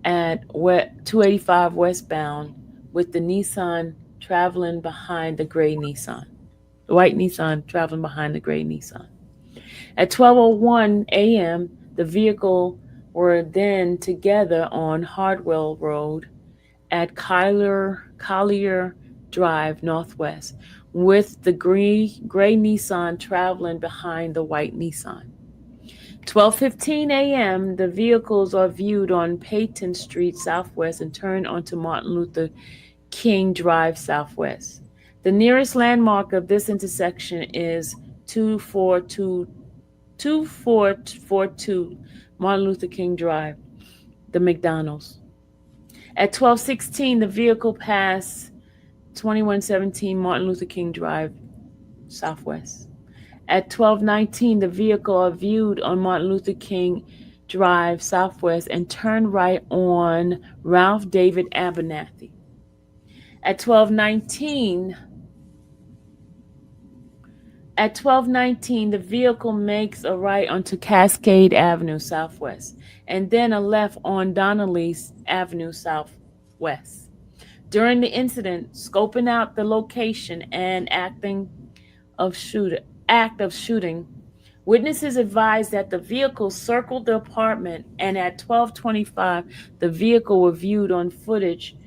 at 285 westbound, with the Nissan traveling behind the gray Nissan. The white Nissan traveling behind the gray Nissan. At 12:01 a.m., the vehicle were then together on Hardwell Road at Collier Drive Northwest, with the gray Nissan traveling behind the white Nissan. 12:15 a.m., the vehicles are viewed on Peyton Street Southwest and turn onto Martin Luther King Drive Southwest. The nearest landmark of this intersection is 2442 Martin Luther King Drive, the McDonald's. At 12:16, the vehicle passed 2117 Martin Luther King Drive Southwest. At 12:19, the vehicle are viewed on Martin Luther King Drive Southwest and turn right on Ralph David Abernathy. At 12:19, the vehicle makes a right onto Cascade Avenue Southwest and then a left on Donnelly Avenue Southwest. During the incident, scoping out the location and act of shooting, witnesses advised that the vehicle circled the apartment, and at 12:25, the vehicle was viewed on footage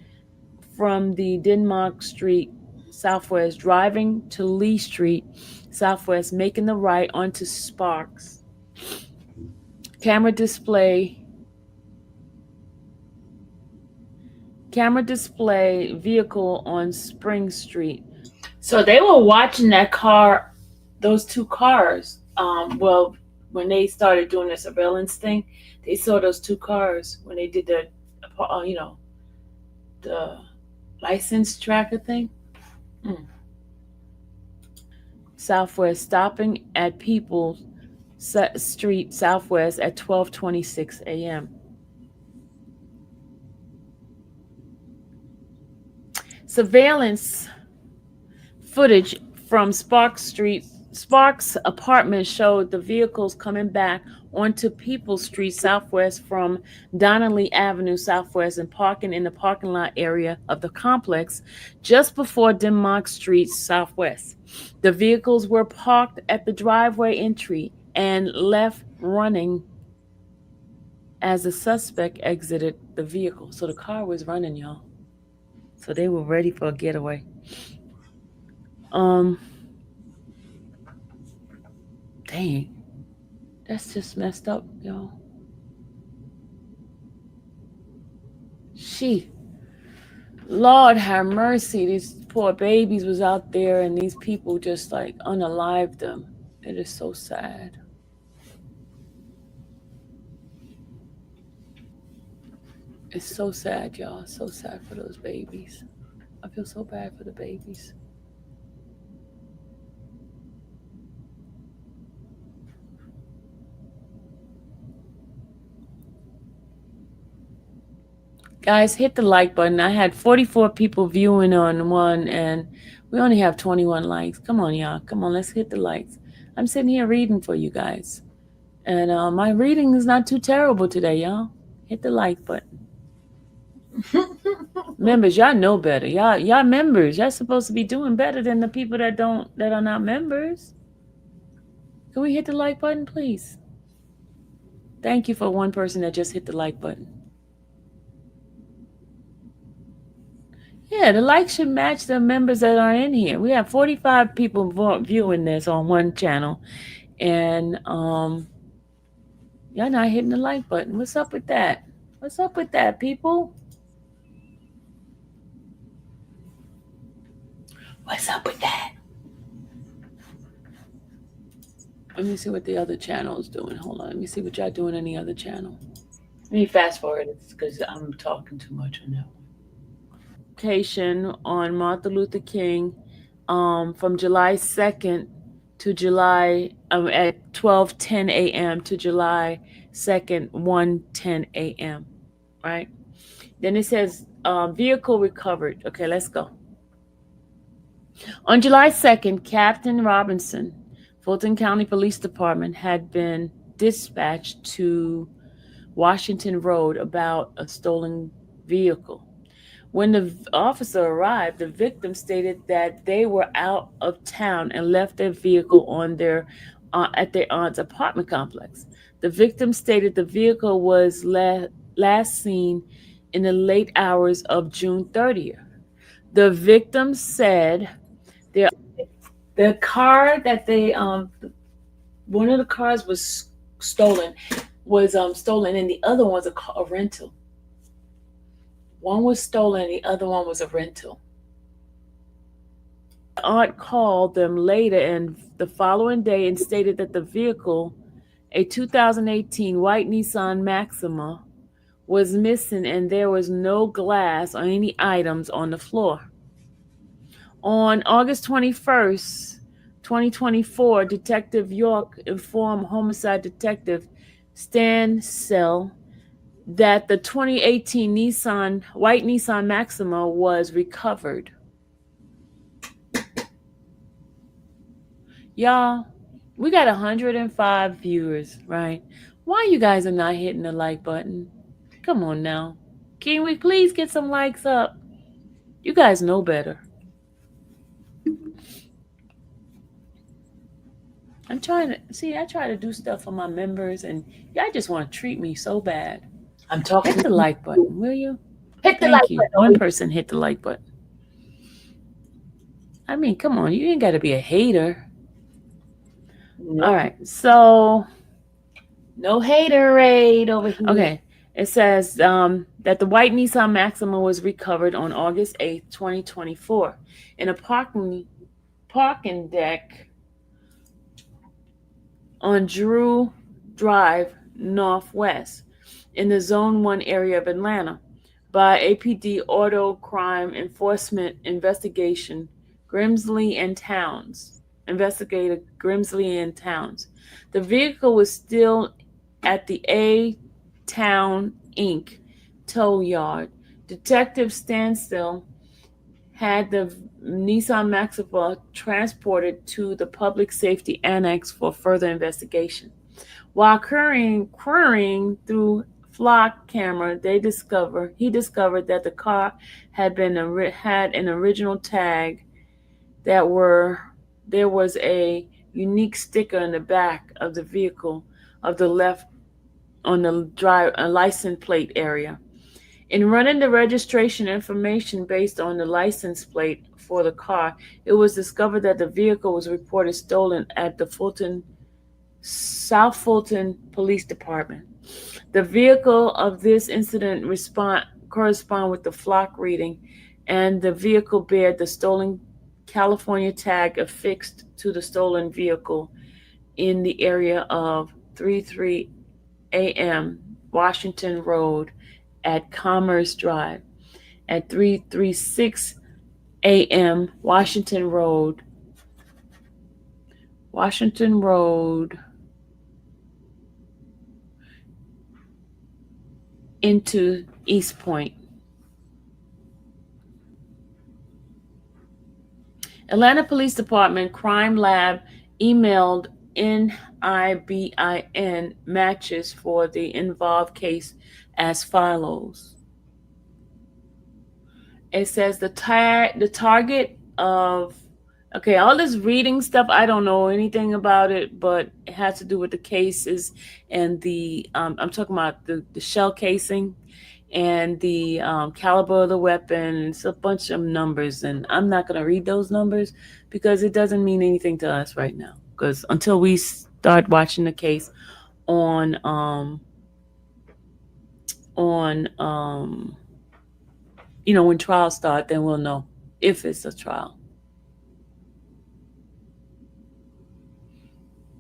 from the Denmark Street Southwest, driving to Lee Street Southwest, making the right onto Sparks. Camera display vehicle on Spring Street. So they were watching that car, those 2 cars. Well, when they started doing the surveillance thing, they saw those 2 cars when they did the license tracker thing. Southwest, stopping at People's Street Southwest at 12:26 a.m. Surveillance footage from Sparks apartment showed the vehicles coming back onto People's Street Southwest from Donnelly Avenue Southwest and parking in the parking lot area of the complex just before Denmark Street Southwest. The vehicles were parked at the driveway entry and left running as the suspect exited the vehicle. So the car was running, y'all. So they were ready for a getaway. Dang. That's just messed up, y'all. Lord have mercy. These poor babies was out there and these people just like unalived them. It is so sad. It's so sad, y'all. So sad for those babies. I feel so bad for the babies. Guys, hit the like button. I had 44 people viewing on one, and we only have 21 likes. Come on, y'all. Come on, let's hit the likes. I'm sitting here reading for you guys. And my reading is not too terrible today, y'all. Hit the like button. Members, y'all know better. Y'all members. Y'all supposed to be doing better than the people that are not members. Can we hit the like button, please? Thank you for one person that just hit the like button. Yeah, the likes should match the members that are in here. We have 45 people viewing this on one channel, and y'all not hitting the like button. What's up with that? What's up with that, people? What's up with that? Let me see what the other channel is doing. Hold on. Let me see what y'all doing on the other channel. Let me fast forward it because I'm talking too much on that one. Location on Martin Luther King from July 2nd to July at 12:10 a.m. to July 2nd, 1:10 a.m. Right? Then it says vehicle recovered. Okay, let's go. On July 2nd, Captain Robinson, Fulton County Police Department, had been dispatched to Washington Road about a stolen vehicle. When the officer arrived, the victim stated that they were out of town and left their vehicle on at their aunt's apartment complex. The victim stated the vehicle was last seen in the late hours of June 30th. The victim said the car that they one of the cars was stolen, and the other one's a rental. One was stolen, the other one was a rental. The aunt called them later and the following day and stated that the vehicle, a 2018 white Nissan Maxima, was missing and there was no glass or any items on the floor. On August 21st, 2024, Detective York informed homicide detective Stan Sell that the 2018 white Nissan Maxima was recovered. Y'all, we got 105 viewers, right? Why you guys are not hitting the like button? Come on now. Can we please get some likes up? You guys know better. I try to do stuff for my members, and y'all just want to treat me so bad. I'm talking. Hit the like button, will you? Hit the Thank like you. button. One person hit the like button. I mean, come on, you ain't got to be a hater. No. All right, so No haterade over here. okay, it says that the white Nissan Maxima was recovered on August 8th, 2024, in a parking deck on Drew Drive Northwest in the Zone 1 area of Atlanta by APD Auto Crime Enforcement Investigation Grimsley and Towns. Investigator Grimsley and Towns. The vehicle was still at the A Town Inc. tow yard. Detective Standstill had the Nissan Maxima transported to the Public Safety Annex for further investigation. While querying through flock camera, he discovered that the car had an original tag there was a unique sticker in the back of the vehicle of the left on the license plate area. In running the registration information based on the license plate for the car, it was discovered that the vehicle was reported stolen at the South Fulton Police Department. The vehicle of this incident correspond with the flock reading, and the vehicle bear the stolen California tag affixed to the stolen vehicle in the area of 33 a.m. Washington Road at Commerce Drive, at 336 a.m. Washington Road into East Point. Atlanta Police Department Crime Lab emailed NIBIN matches for the involved case as follows. It says the target of, okay, all this reading stuff, I don't know anything about it, but it has to do with the cases and the I'm talking about the shell casing and the caliber of the weapon. It's a bunch of numbers, and I'm not going to read those numbers because it doesn't mean anything to us right now, because until we start watching the case on when trials start, then we'll know if it's a trial.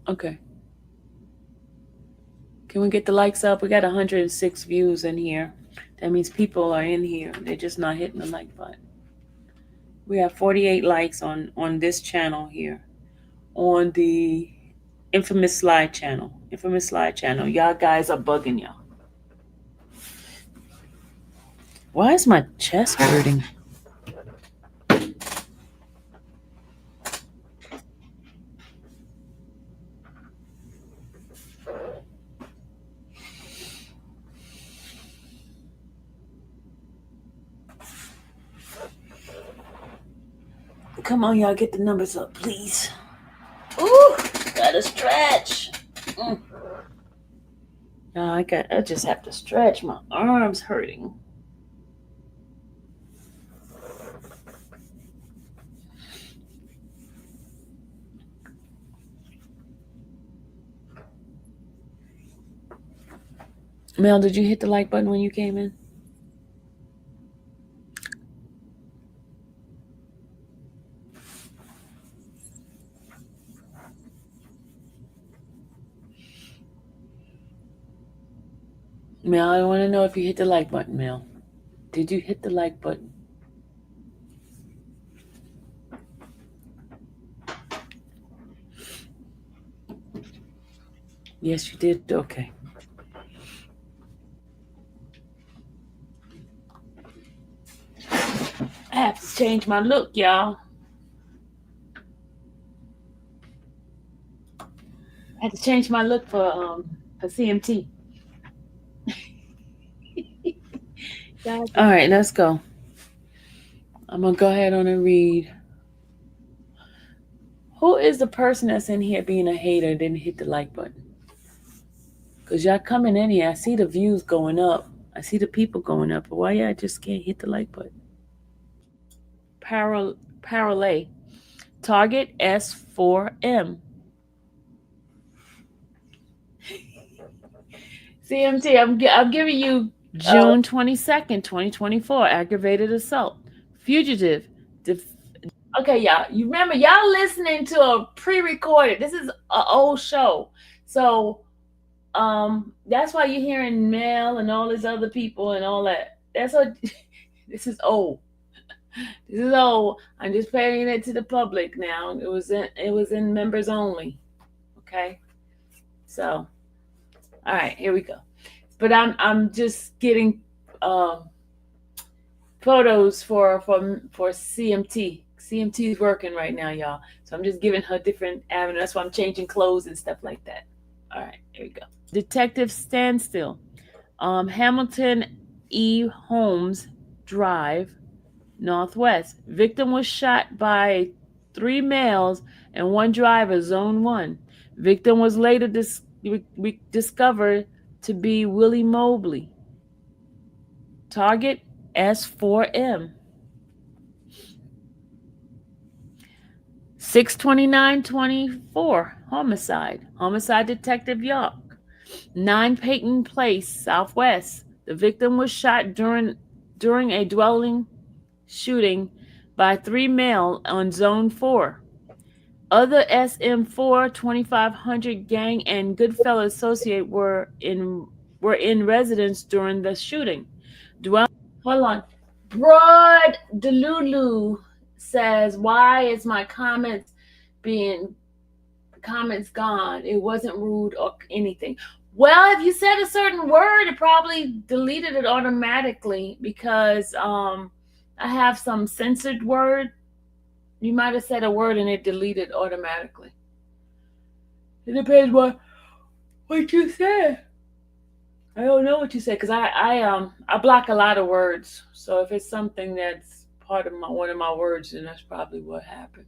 Okay. Can we get the likes up? We got 106 views in here. That means people are in here. They're just not hitting the like button. We have 48 likes on this channel here. On the Infamous Slide channel. Y'all guys are bugging y'all. Why is my chest hurting? Come on, y'all, get the numbers up, please. Ooh, gotta stretch. No, I just have to stretch. My arm's hurting. Mel, did you hit the like button when you came in? Mel, I want to know if you hit the like button, Mel. Did you hit the like button? Yes, you did. Okay. I have to change my look, y'all. I had to change my look for CMT. All right, let's go. I'm gonna go ahead on and read. Who is the person that's in here being a hater didn't hit the like button? Because y'all coming in here, I see the views going up. I see the people going up. But why y'all just can't hit the like button? Parallel. Target S4M. CMT, I'm giving you June 22nd, 2024. Aggravated assault. Fugitive. Okay, y'all. You remember, y'all listening to a pre-recorded. This is an old show. So that's why you're hearing Mel and all these other people and all that. That's what this is old. This is old. I'm just paying it to the public now. It was in members only. Okay. So all right, here we go. But I'm just getting photos for CMT. CMT is working right now, y'all. So I'm just giving her different avenues. That's why I'm changing clothes and stuff like that. All right, here we go. Detective standstill. Hamilton E. Holmes Drive, Northwest. Victim was shot by 3 males and 1 driver, Zone 1. Victim was later discovered to be Willie Mobley. Target S4M. 62924, homicide. Homicide Detective York. 9 Peyton Place, Southwest. The victim was shot during a dwelling shooting by 3 male on Zone 4. Other SM4 2500 gang and Goodfellas associate were in residence during the shooting. Hold on. Broad Delulu says, why is my comments gone? It wasn't rude or anything. Well, if you said a certain word, it probably deleted it automatically because I have some censored word You might have said a word and it deleted automatically. It depends what you said. I don't know what you said because I block a lot of words. So if it's something that's part of one of my words, then that's probably what happened.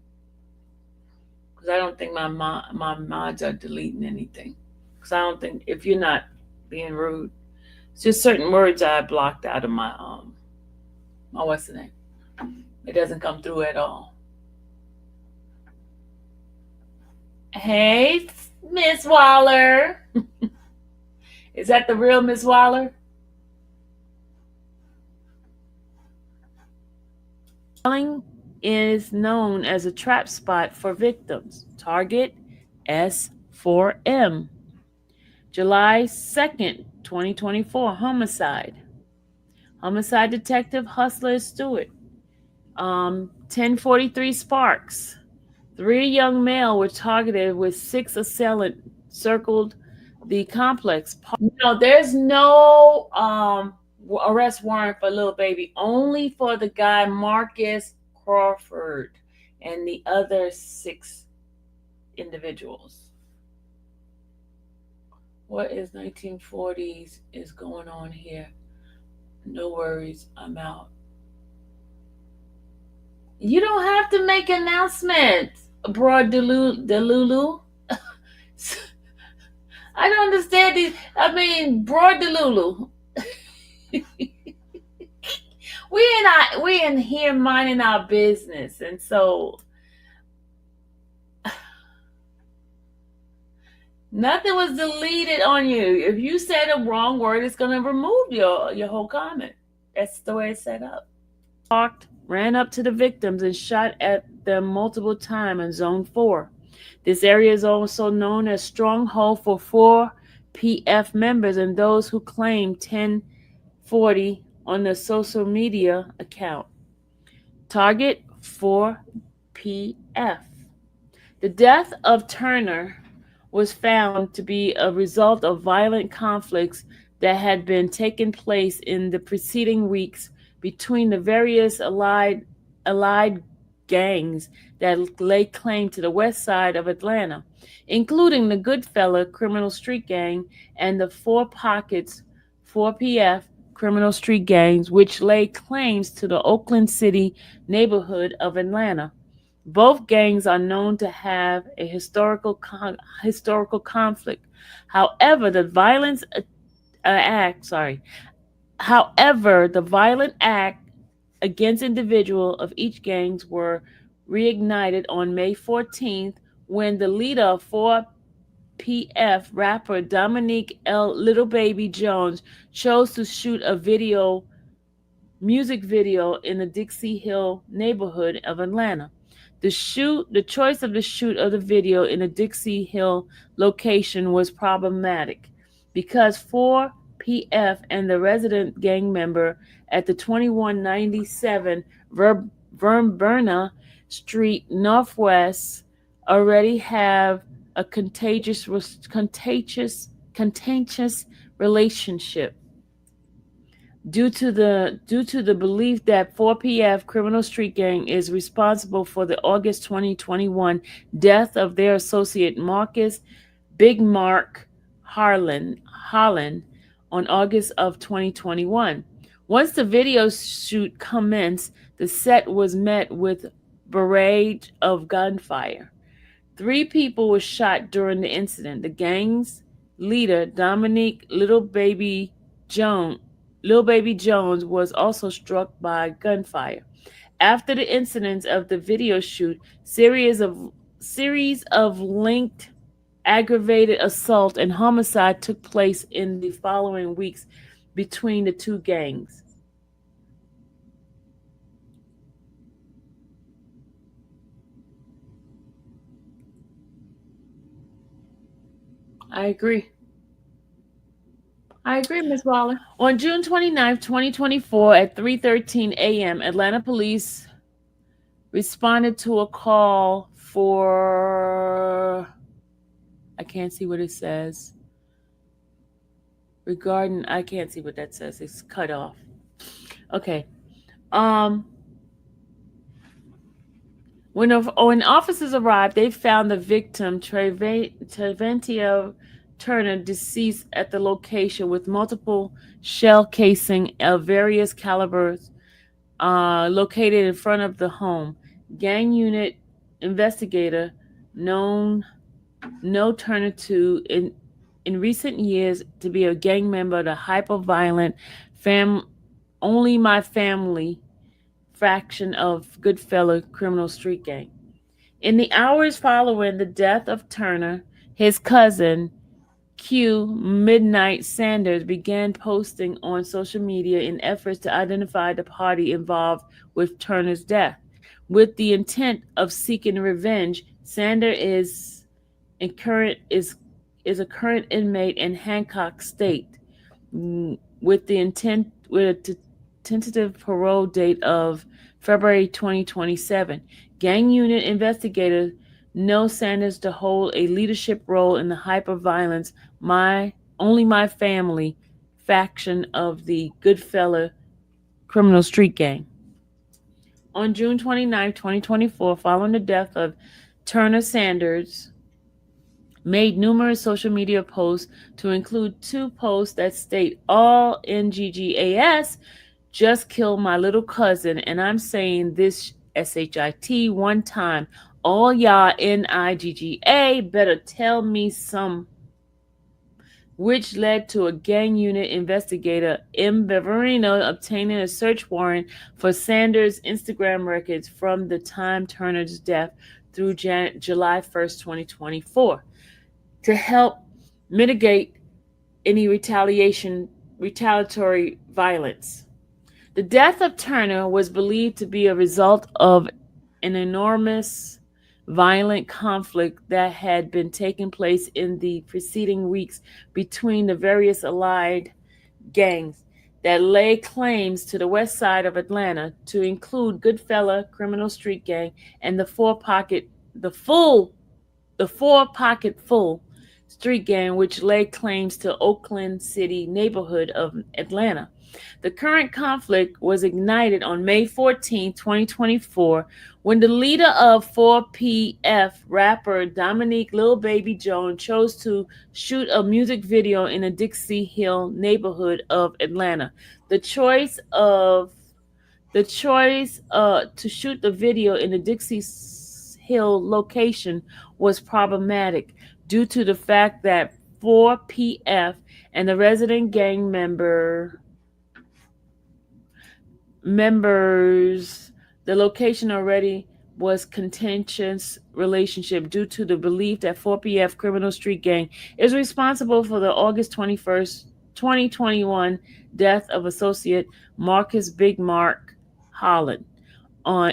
Because I don't think my mods are deleting anything. Because I don't think if you're not being rude, it's just certain words I blocked out of my what's the name. It doesn't come through at all. Hey, Miss Waller. Is that the real Miss Waller? Is known as a trap spot for victims. Target S4M. July 2nd, 2024, homicide. Homicide detective Hustler Stewart. 1043 Sparks. 3 young male were targeted with 6 assailant circled the complex. No, there's no arrest warrant for Lil Baby, only for the guy Marcus Crawford and the other 6 individuals. What is 1940s is going on here? No worries, I'm out. You don't have to make announcements, Broad Delulu. I don't understand these. I mean, Broad Delulu. we in here minding our business, and so nothing was deleted on you. If you said a wrong word, it's gonna remove your whole comment. That's the way it's set up. Ran up to the victims and shot at them multiple times in Zone 4. This area is also known as stronghold for 4PF members and those who claim 1040 on the social media account. Target 4PF. The death of Turner was found to be a result of violent conflicts that had been taking place in the preceding weeks between the various allied gangs that lay claim to the west side of Atlanta, including the Goodfella Criminal Street Gang and the Four Pockets 4PF Criminal Street Gangs, which lay claims to the Oakland City neighborhood of Atlanta. Both gangs are known to have a historical conflict. However, the violent act against individuals of each gangs were reignited on May 14th when the leader of 4PF rapper Dominique L. Lil Baby Jones chose to shoot a music video in the Dixie Hill neighborhood of Atlanta. The choice of the shoot of the video in a Dixie Hill location was problematic because 4PF and the resident gang member at the 2197 Verberna Street Northwest already have a contentious relationship. Due to the belief that 4PF Criminal Street Gang is responsible for the August 2021 death of their associate Marcus Big Mark Holland on August of 2021. Once the video shoot commenced, the set was met with barrage of gunfire. 3 people were shot during the incident. The gang's leader, Dominique Lil Baby Jones, was also struck by gunfire. After the incidents of the video shoot, series of linked aggravated assault and homicide took place in the following weeks between the 2 gangs. I agree, Ms. Waller. On June 29, 2024, at 3:13 a.m., Atlanta police responded to a call for, I can't see what it says. I can't see what that says. It's cut off. Okay. When officers arrived, they found the victim, Treventia Turner, deceased at the location with multiple shell casing of various calibers located in front of the home. Gang unit investigator known no Turner to in recent years to be a gang member of the hyper-violent fam only my family faction of Goodfellow criminal street gang. In the hours following the death of Turner, his cousin Q Midnight Sanders began posting on social media in efforts to identify the party involved with Turner's death. With the intent of seeking revenge, Sanders is a current inmate in Hancock State with the intent with a tentative parole date of February 2027. Gang unit investigators know Sanders to hold a leadership role in the hyper-violence my family faction of the Goodfellow criminal street gang. On June 29, 2024, following the death of Turner, Sanders made numerous social media posts to include two posts that state all NGGAS just killed my little cousin, and I'm saying this SHIT one time. All y'all NIGGA better tell me some, which led to a gang unit investigator, M. Beverino, obtaining a search warrant for Sanders' Instagram records from the time Turner's death through July 1st, 2024, to help mitigate any retaliatory violence. The death of Turner was believed to be a result of an enormous violent conflict that had been taking place in the preceding weeks between the various allied gangs that lay claims to the west side of Atlanta, to include Goodfellow Criminal Street Gang and the Four Pocket Full Street Gang, which lay claims to Oakland City neighborhood of Atlanta. The current conflict was ignited on May 14, 2024, when the leader of 4PF, rapper Dominique Lil Baby Jones, chose to shoot a music video in a Dixie Hill neighborhood of Atlanta. The choice to shoot the video in the Dixie Hill location was problematic due to the fact that 4PF and the resident gang members, the location already was contentious relationship due to the belief that 4PF Criminal Street Gang is responsible for the August 21st, 2021 death of associate Marcus Big Mark Holland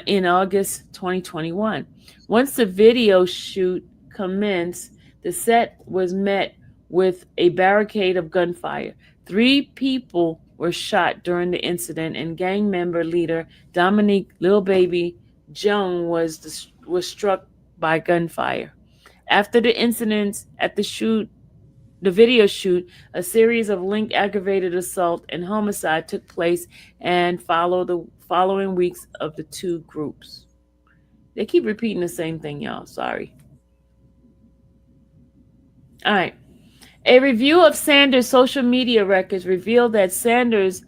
in August 2021. Once the video shoot commenced, the set was met with a barricade of gunfire. 3 people were shot during the incident, and gang member leader Dominique Lil Baby Jones was struck by gunfire. After the incidents at the video shoot, a series of linked aggravated assault and homicide took place and followed the following weeks of the two groups. They keep repeating the same thing, y'all. Sorry. All right. A review of Sanders' social media records revealed that Sanders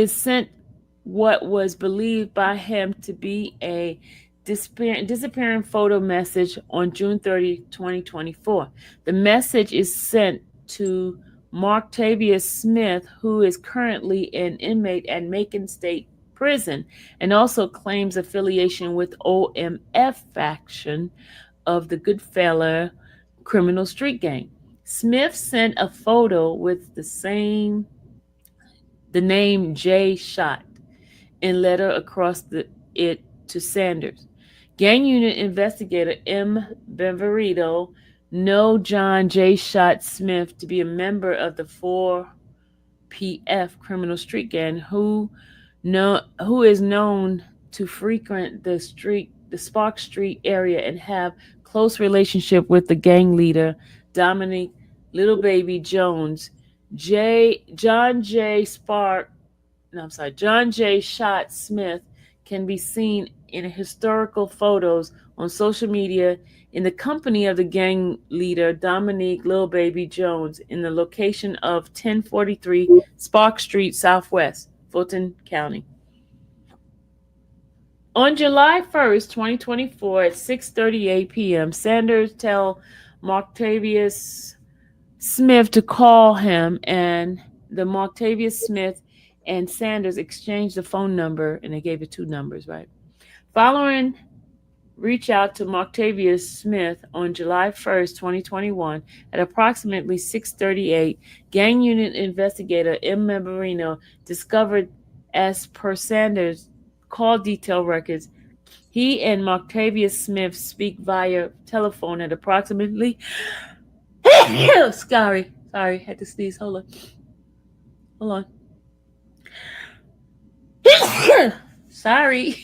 sent what was believed by him to be a disappearing photo message on June 30, 2024. The message is sent to Marktavius Smith, who is currently an inmate at Macon State Prison and also claims affiliation with OMF faction of the Goodfellow Criminal Street Gang. Smith sent a photo with the name J Shot in letter across it to Sanders. Gang unit investigator M. Benverito know John J. Shot Smith to be a member of the 4PF Criminal Street Gang, who is known to frequent the Spark Street area and have close relationship with the gang leader Dominique Little Baby Jones. John J. Shot Smith can be seen in historical photos on social media in the company of the gang leader Dominique Lil Baby Jones in the location of 1043 Spark Street Southwest, Fulton County. On July 1st, 2024 at 6:38 p.m., Sanders tell Marktavius Smith to call him, and the Marktavius Smith and Sanders exchanged the phone number, and they gave it two numbers, right? Following reach out to Marktavius Smith on July 1st, 2021 at approximately 6:38, gang unit investigator M. Membrino discovered, as per Sanders' call detail records, he and Marktavius Smith speak via telephone at approximately sorry, had to sneeze. Hold on. Sorry.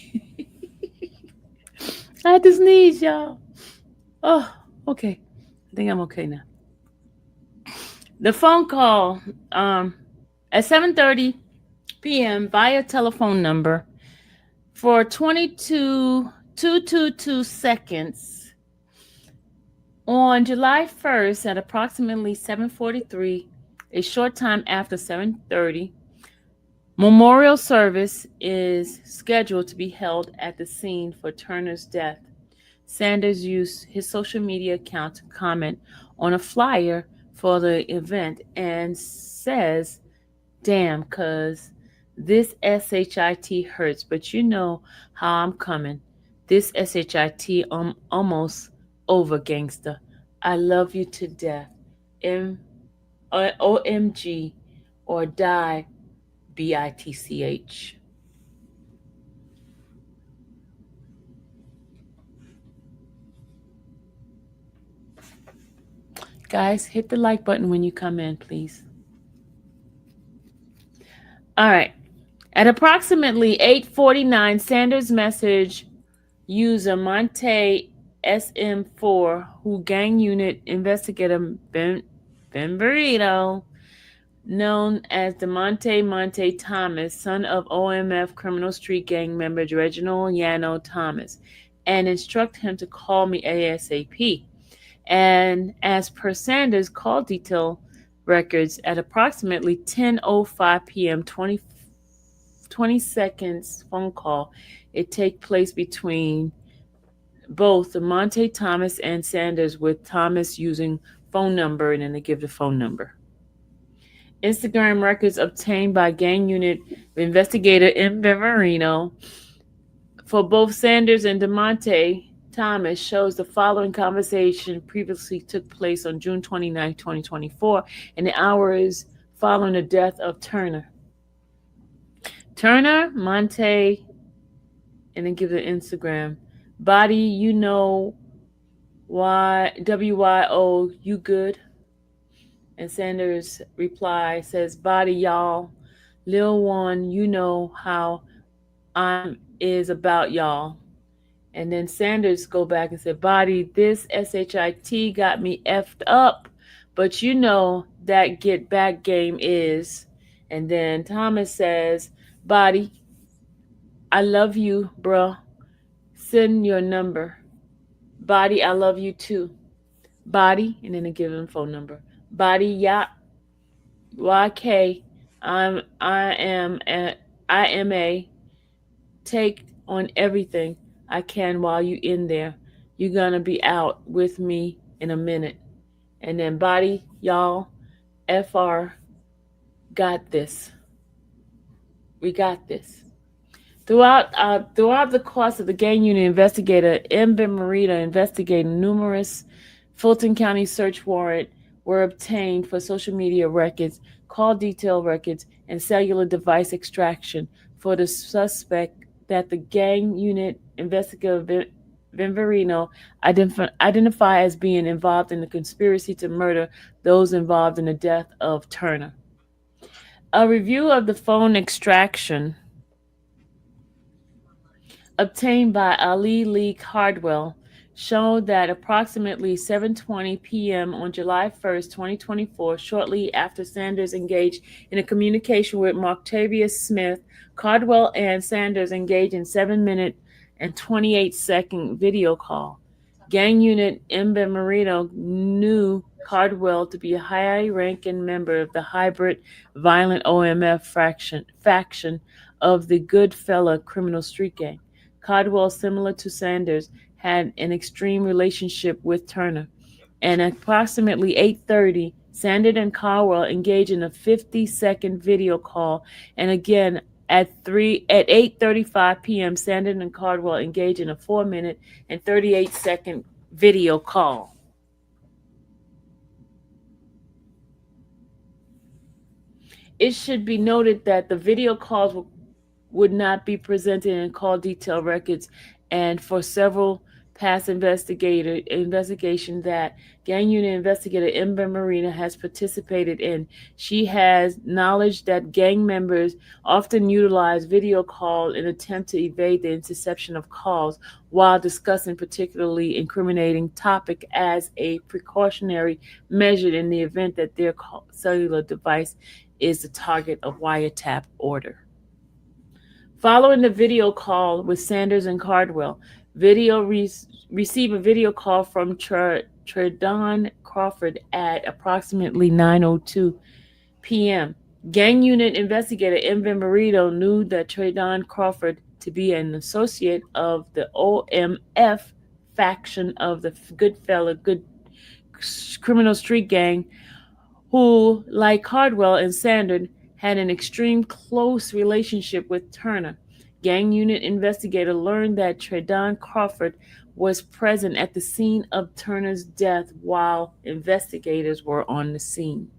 I had to sneeze, y'all. Oh, okay. I think I'm okay now. The phone call at 7:30 p.m. via telephone number for 22 seconds on July 1st at approximately 7:43, a short time after 7:30. Memorial service is scheduled to be held at the scene for Turner's death. Sanders used his social media account to comment on a flyer for the event and says, "Damn, cuz this SHIT hurts, but you know how I'm coming. This SHIT almost over, gangster. I love you to death. OMG or die, BITCH." Guys, hit the like button when you come in, please. All right. At approximately 8:49, Sanders message user Monte SM4, who gang unit investigator Ben Burrito, known as the Monte Thomas, son of OMF criminal street gang member Reginald Yano Thomas, and instruct him to call me ASAP. And as per Sanders' call detail records, at approximately 10:05 p.m., 20 seconds phone call, it take place between both the Monte Thomas and Sanders, with Thomas using phone number, and then they give the phone number. Instagram records obtained by gang unit investigator M. Beverino for both Sanders and DeMonte Thomas shows the following conversation previously took place on June 29, 2024, in the hours following the death of Turner. Turner, Monte, and then give the Instagram. Body, you know why, WYO, you good? And Sanders' reply says, "Body, y'all. Lil one, you know how I'm is about y'all." And then Sanders go back and said, "Body, this SHIT got me effed up, but you know that get back game is." And then Thomas says, "Body, I love you, bruh. Send your number. Body, I love you too. Body," and then they give him phone number. "Body, yeah, YK, I am a take on everything I can while you in there. You gonna be out with me in a minute." And then Body, y'all, FR, got this. We got this. Throughout the course of the gang unit investigator, M. Ben Marita investigating numerous Fulton County search warrant were obtained for social media records, call detail records, and cellular device extraction for the suspect that the gang unit investigator Vinverino identify as being involved in the conspiracy to murder those involved in the death of Turner. A review of the phone extraction obtained by Ali Lee Cardwell showed that approximately 7:20 p.m. on July 1st, 2024, shortly after Sanders engaged in a communication with Martavius Smith, Cardwell and Sanders engaged in 7-minute and 28-second video call. Gang unit Mbe Marino knew Cardwell to be a high-ranking member of the hybrid violent OMF faction of the Goodfella criminal street gang. Cardwell, similar to Sanders, had an extreme relationship with Turner. And at approximately 8:30, Sanders and Caldwell engaged in a 50-second video call, and again at 8:35 p.m., Sanders and Caldwell engaged in a 4-minute and 38-second video call. It should be noted that the video calls would not be presented in call detail records, and for several past investigation that gang unit investigator Ember Marina has participated in. She has knowledge that gang members often utilize video call in attempt to evade the interception of calls while discussing particularly incriminating topic as a precautionary measure in the event that their cellular device is the target of wiretap order. Following the video call with Sanders and Cardwell, receive a video call from Tredon Crawford at approximately 9:02 p.m. Gang unit investigator Envin Marito knew that Tredon Crawford to be an associate of the OMF faction of the Goodfella criminal street gang, who, like Cardwell and Sanders, had an extreme close relationship with Turner. Gang unit investigator learned that Tredon Crawford was present at the scene of Turner's death while investigators were on the scene.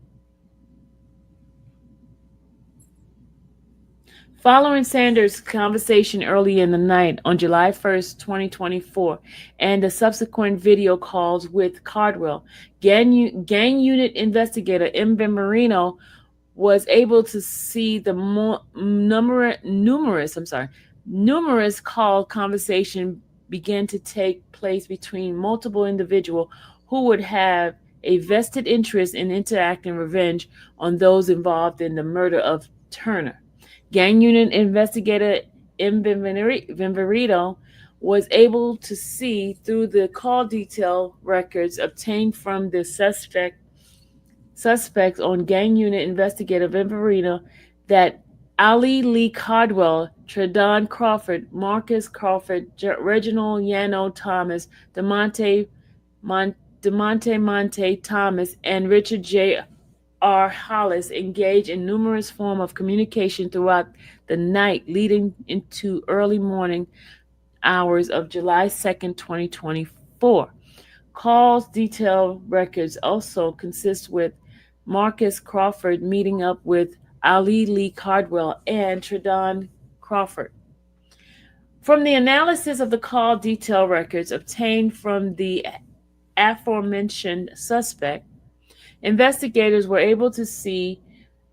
Following Sanders' conversation early in the night on July 1st, 2024, and the subsequent video calls with Cardwell, gang unit investigator Mbe Marino was able to see the numerous call conversation begin to take place between multiple individuals who would have a vested interest in interacting revenge on those involved in the murder of Turner. Gang unit investigator Vinverito was able to see through the call detail records obtained from the suspects on gang unit investigator Vinverito that Ali Lee Cardwell, Tredon Crawford, Marcus Crawford, Reginald Yano Thomas, DeMonte Monte Thomas, and Richard J. R. Hollis engaged in numerous forms of communication throughout the night leading into early morning hours of July 2nd, 2024. Calls detail records also consist with Marcus Crawford meeting up with Ali Lee Cardwell and Tredon Crawford. From the analysis of the call detail records obtained from the aforementioned suspect, investigators were able to see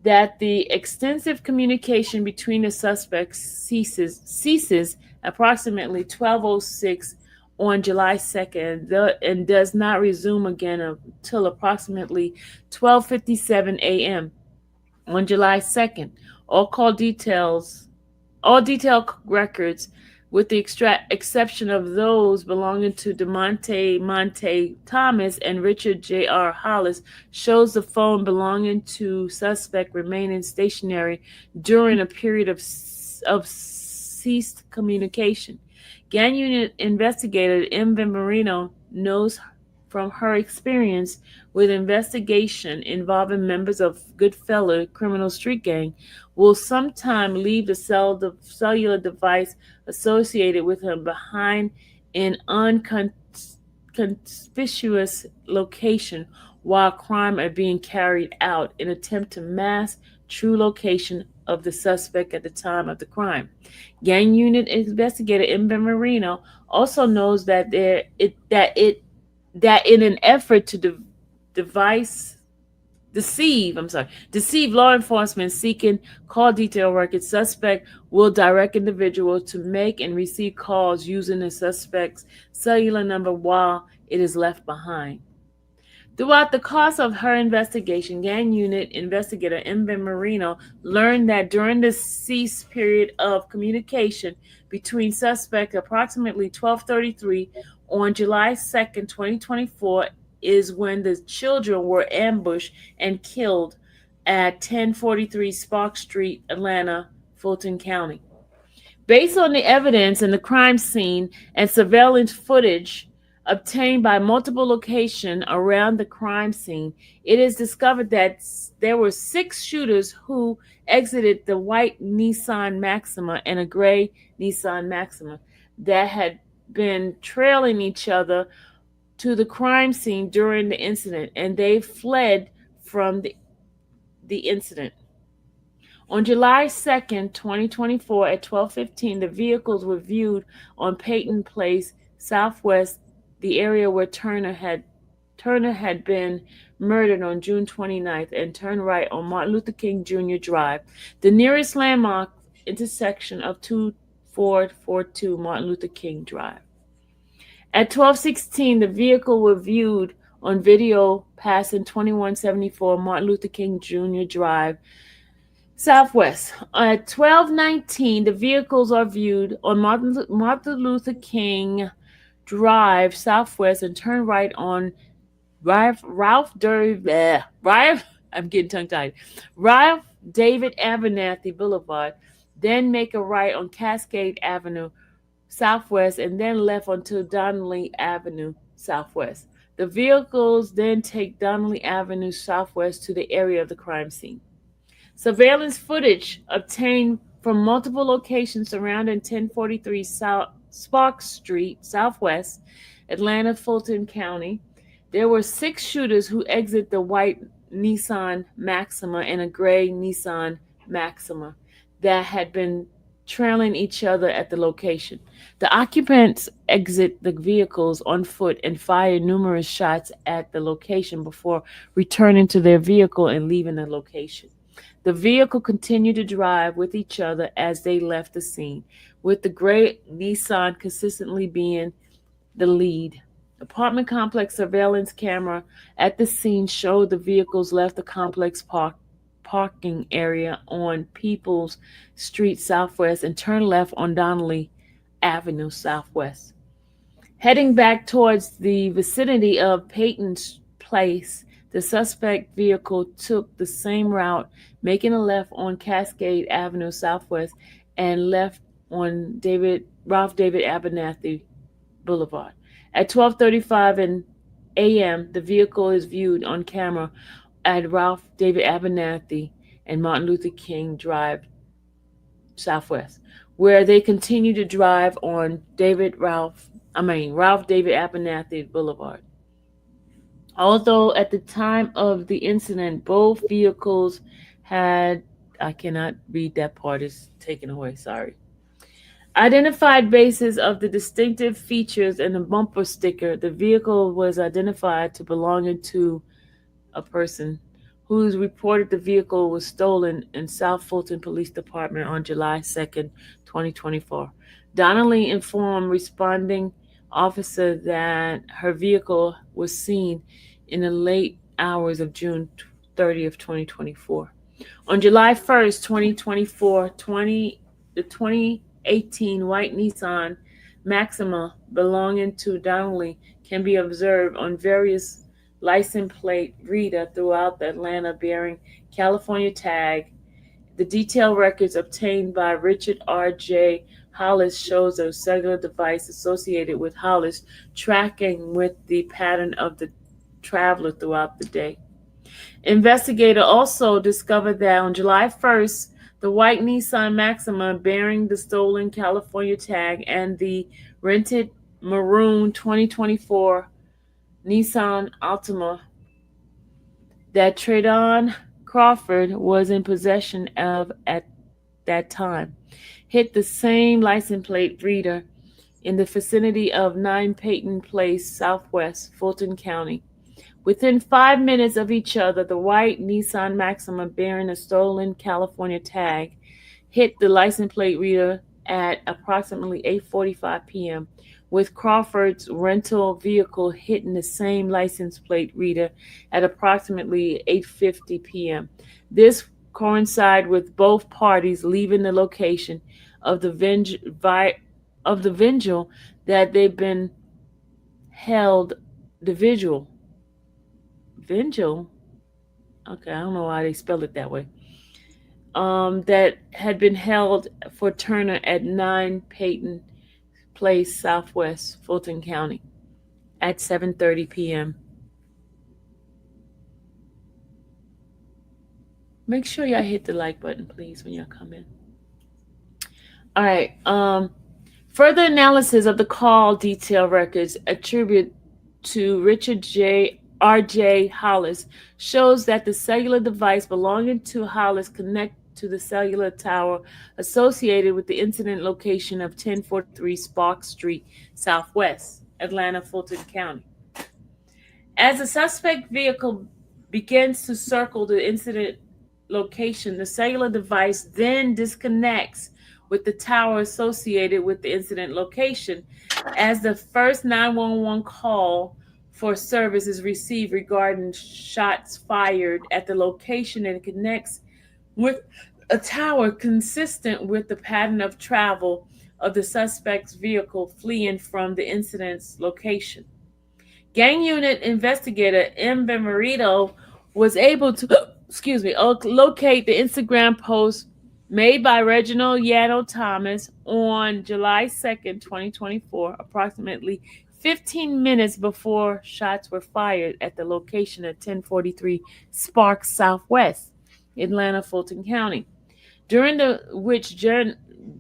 that the extensive communication between the suspects ceases approximately 12:06 on July 2nd and does not resume again until approximately 12:57 a.m. on July 2nd. All detailed records, with the exception of those belonging to DeMonte Monte Thomas and Richard J. R. Hollis, shows the phone belonging to suspect remaining stationary during a period of ceased communication. Gang unit investigator Mve Marino knows from her experience with investigation involving members of Goodfella criminal street gang will sometime leave the cellular device associated with him behind in unconspicuous location while crime are being carried out in attempt to mask true location of the suspect at the time of the crime. Gang unit investigator Mbe Marino also knows that in an effort to devise deceive law enforcement seeking call detail records. Suspect will direct individuals to make and receive calls using the suspect's cellular number while it is left behind. Throughout the course of her investigation, gang unit investigator Ember Marino learned that during the cease period of communication between suspects approximately 12:33 on July 2nd, 2024 is when the children were ambushed and killed at 1043 Spark Street, Atlanta, Fulton County. Based on the evidence in the crime scene and surveillance footage obtained by multiple locations around the crime scene, it is discovered that there were six shooters who exited the white Nissan Maxima and a gray Nissan Maxima that had been trailing each other to the crime scene during the incident, and they fled from the incident. On July 2nd, 2024 at 12:15, the vehicles were viewed on Peyton Place Southwest, the area where Turner had been murdered on June 29th, and turned right on Martin Luther King Jr. Drive, the nearest landmark intersection of 2442 Martin Luther King Drive. At 12:16, the vehicle were viewed on video passing 2174 Martin Luther King Jr. Drive, Southwest. At 12:19, the vehicles are viewed on Martin Luther King Drive Southwest and turn right on I'm getting tongue tied. Ralph David Abernathy Boulevard, then make a right on Cascade Avenue Southwest, and then left onto Donnelly Avenue Southwest. The vehicles then take Donnelly Avenue Southwest to the area of the crime scene. Surveillance footage obtained from multiple locations surrounding 1043 South Spark Street, Southwest, Atlanta, Fulton County. There were six shooters who exit the white Nissan Maxima and a gray Nissan Maxima that had been trailing each other at the location. The occupants exit the vehicles on foot and fire numerous shots at the location before returning to their vehicle and leaving the location. The vehicle continued to drive with each other as they left the scene, with the gray Nissan consistently being the lead. Apartment complex surveillance camera at the scene showed the vehicles left the complex parking area on Peoples Street Southwest and turned left on Donnelly Avenue Southwest. Heading back towards the vicinity of Peyton's Place, the suspect vehicle took the same route, making a left on Cascade Avenue Southwest and left on Ralph David Abernathy Boulevard. At 12:35 a.m., the vehicle is viewed on camera at Ralph David Abernathy and Martin Luther King Drive Southwest, where they continue to drive on Ralph David Abernathy Boulevard. Although at the time of the incident, both vehicles I cannot read that part, it's taken away, sorry. Identified basis of the distinctive features in the bumper sticker, the vehicle was identified to belonging to a person who's reported the vehicle was stolen in South Fulton Police Department on July 2nd, 2024. Donnelly informed responding officer that her vehicle was seen in the late hours of June 30th, 2024. On July 1st, 2024, the 2018 white Nissan Maxima belonging to Donnelly can be observed on various license plate reader throughout the Atlanta bearing California tag. The detailed records obtained by Richard R.J. Hollis shows a cellular device associated with Hollis tracking with the pattern of the traveler throughout the day. Investigator also discovered that on July 1st, the white Nissan Maxima bearing the stolen California tag and the rented maroon 2024 Nissan Altima that Tredon Crawford was in possession of at that time hit the same license plate reader in the vicinity of 9 Peyton Place, Southwest, Fulton County, Within 5 minutes of each other, the white Nissan Maxima bearing a stolen California tag hit the license plate reader at approximately 8:45 p.m., with Crawford's rental vehicle hitting the same license plate reader at approximately 8:50 p.m. This coincided with both parties leaving the location of the vigil that they've been held. The vigil. Okay, I don't know why they spelled it that way. That had been held for Turner at 9 Peyton Place Southwest, Fulton County, at 7:30 p.m. Make sure y'all hit the like button, please, when y'all come in. All right. Further analysis of the call detail records attributed to Richard R.J. Hollis shows that the cellular device belonging to Hollis connected to the cellular tower associated with the incident location of 1043 Sparks Street, Southwest, Atlanta, Fulton County. As the suspect vehicle begins to circle the incident location, the cellular device then disconnects with the tower associated with the incident location as the first 911 call for service is received regarding shots fired at the location and connects with a tower consistent with the pattern of travel of the suspect's vehicle fleeing from the incident's location. Gang unit investigator M. Benverito was able to locate the Instagram post made by Reginald Yano Thomas on July 2nd, 2024, approximately 15 minutes before shots were fired at the location at 1043 Sparks Southwest, Atlanta, Fulton County. During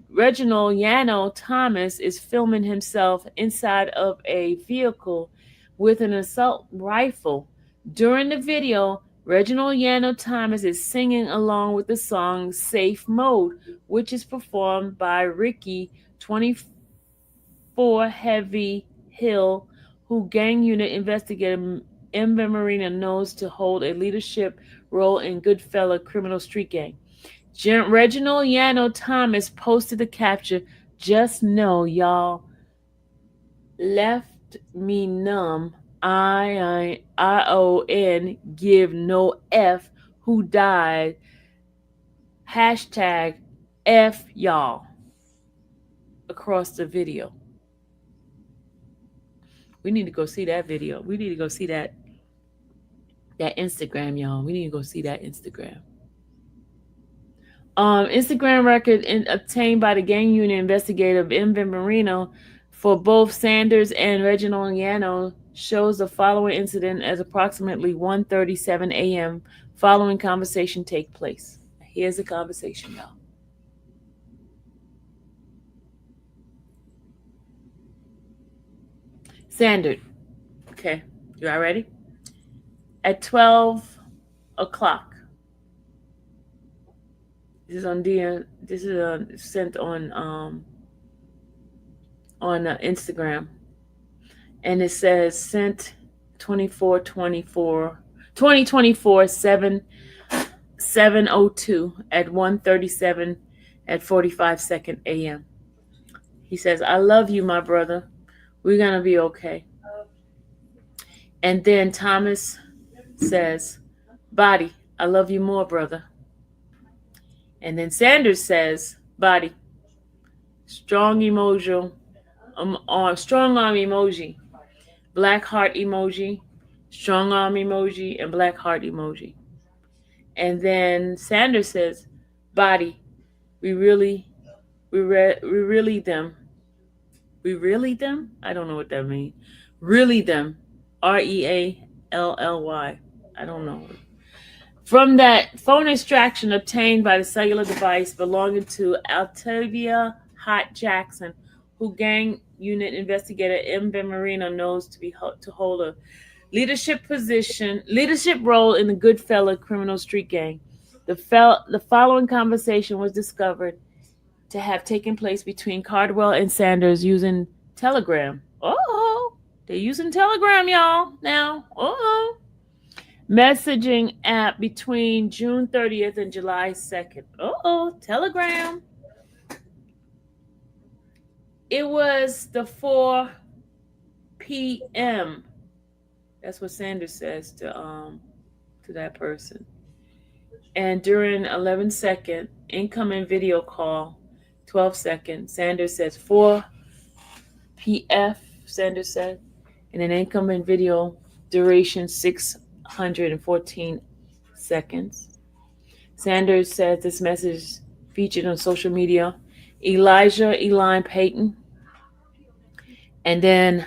Reginald Yano Thomas is filming himself inside of a vehicle with an assault rifle. During the video, Reginald Yano Thomas is singing along with the song Safe Mode, which is performed by Ricky 24 Heavy Hill, who gang unit investigator M. Marina knows to hold a leadership role in Goodfella criminal street gang. Reginald Yano Thomas posted the capture, "Just know y'all left me numb. ION give no F who died. Hashtag F y'all," across the video. We need to go see that video. We need to go see that Instagram, y'all. We need to go see that Instagram. Instagram record obtained by the gang unit investigator M. Marino for both Sanders and Reginald Yano shows the following incident as approximately 1:37 a.m. following conversation take place. Here's the conversation, y'all. Sanders. Okay, you all ready? At 12 o'clock. This is sent on Instagram, and it says sent 2024 7:02 at 1:37 at 45 a.m. He says, "I love you, my brother. We're gonna be okay." And then Thomas says, "Body, I love you more, brother." And then Sanders says, "Body, strong emoji, strong arm emoji, black heart emoji, strong arm emoji, and black heart emoji." And then Sanders says, "Body, we really them. We really them? I don't know what that means. Really them. REALLY. I don't know." From that phone extraction obtained by the cellular device belonging to Altavia Hot Jackson, who gang unit investigator M. Ben Marino knows to hold a leadership role in the Goodfella criminal street gang. The following conversation was discovered to have taken place between Cardwell and Sanders using Telegram. Oh, they're using Telegram, y'all, now. Oh. messaging app between June 30th and July 2nd. Telegram. It was the 4 p.m. That's what Sanders says to that person. And during 11-second incoming video call, 12 seconds, Sanders says 4 p.m. Sanders said, and an incoming video duration 614 seconds. Sanders said this message featured on social media. Elijah Eli Payton. And then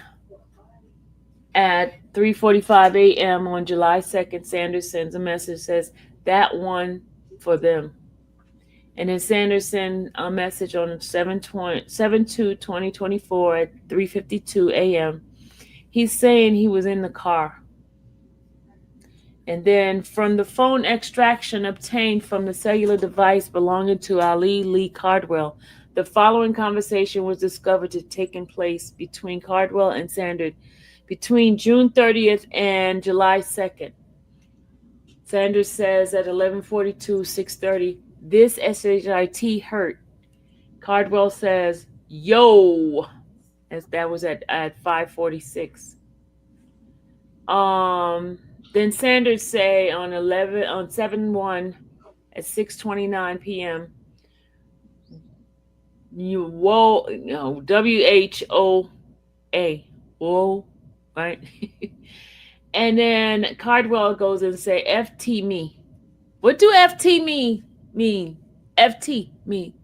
at 3:45 a.m. on July 2nd, Sanders sends a message says that one for them. And then Sanders sent a message on 7/2/2024 at 3:52 a.m. He's saying he was in the car. And then from the phone extraction obtained from the cellular device belonging to Ali Lee Cardwell, the following conversation was discovered to have taken place between Cardwell and Sanders between June 30th and July 2nd. Sanders says at 11:42, 6:30, this SHIT hurt. Cardwell says, yo, as that was at 5:46. Then Sanders say on 7/1 at 6:29 p.m. WHOA, whoa, right? And then Cardwell goes and say FT me. What do FT me mean? FT me.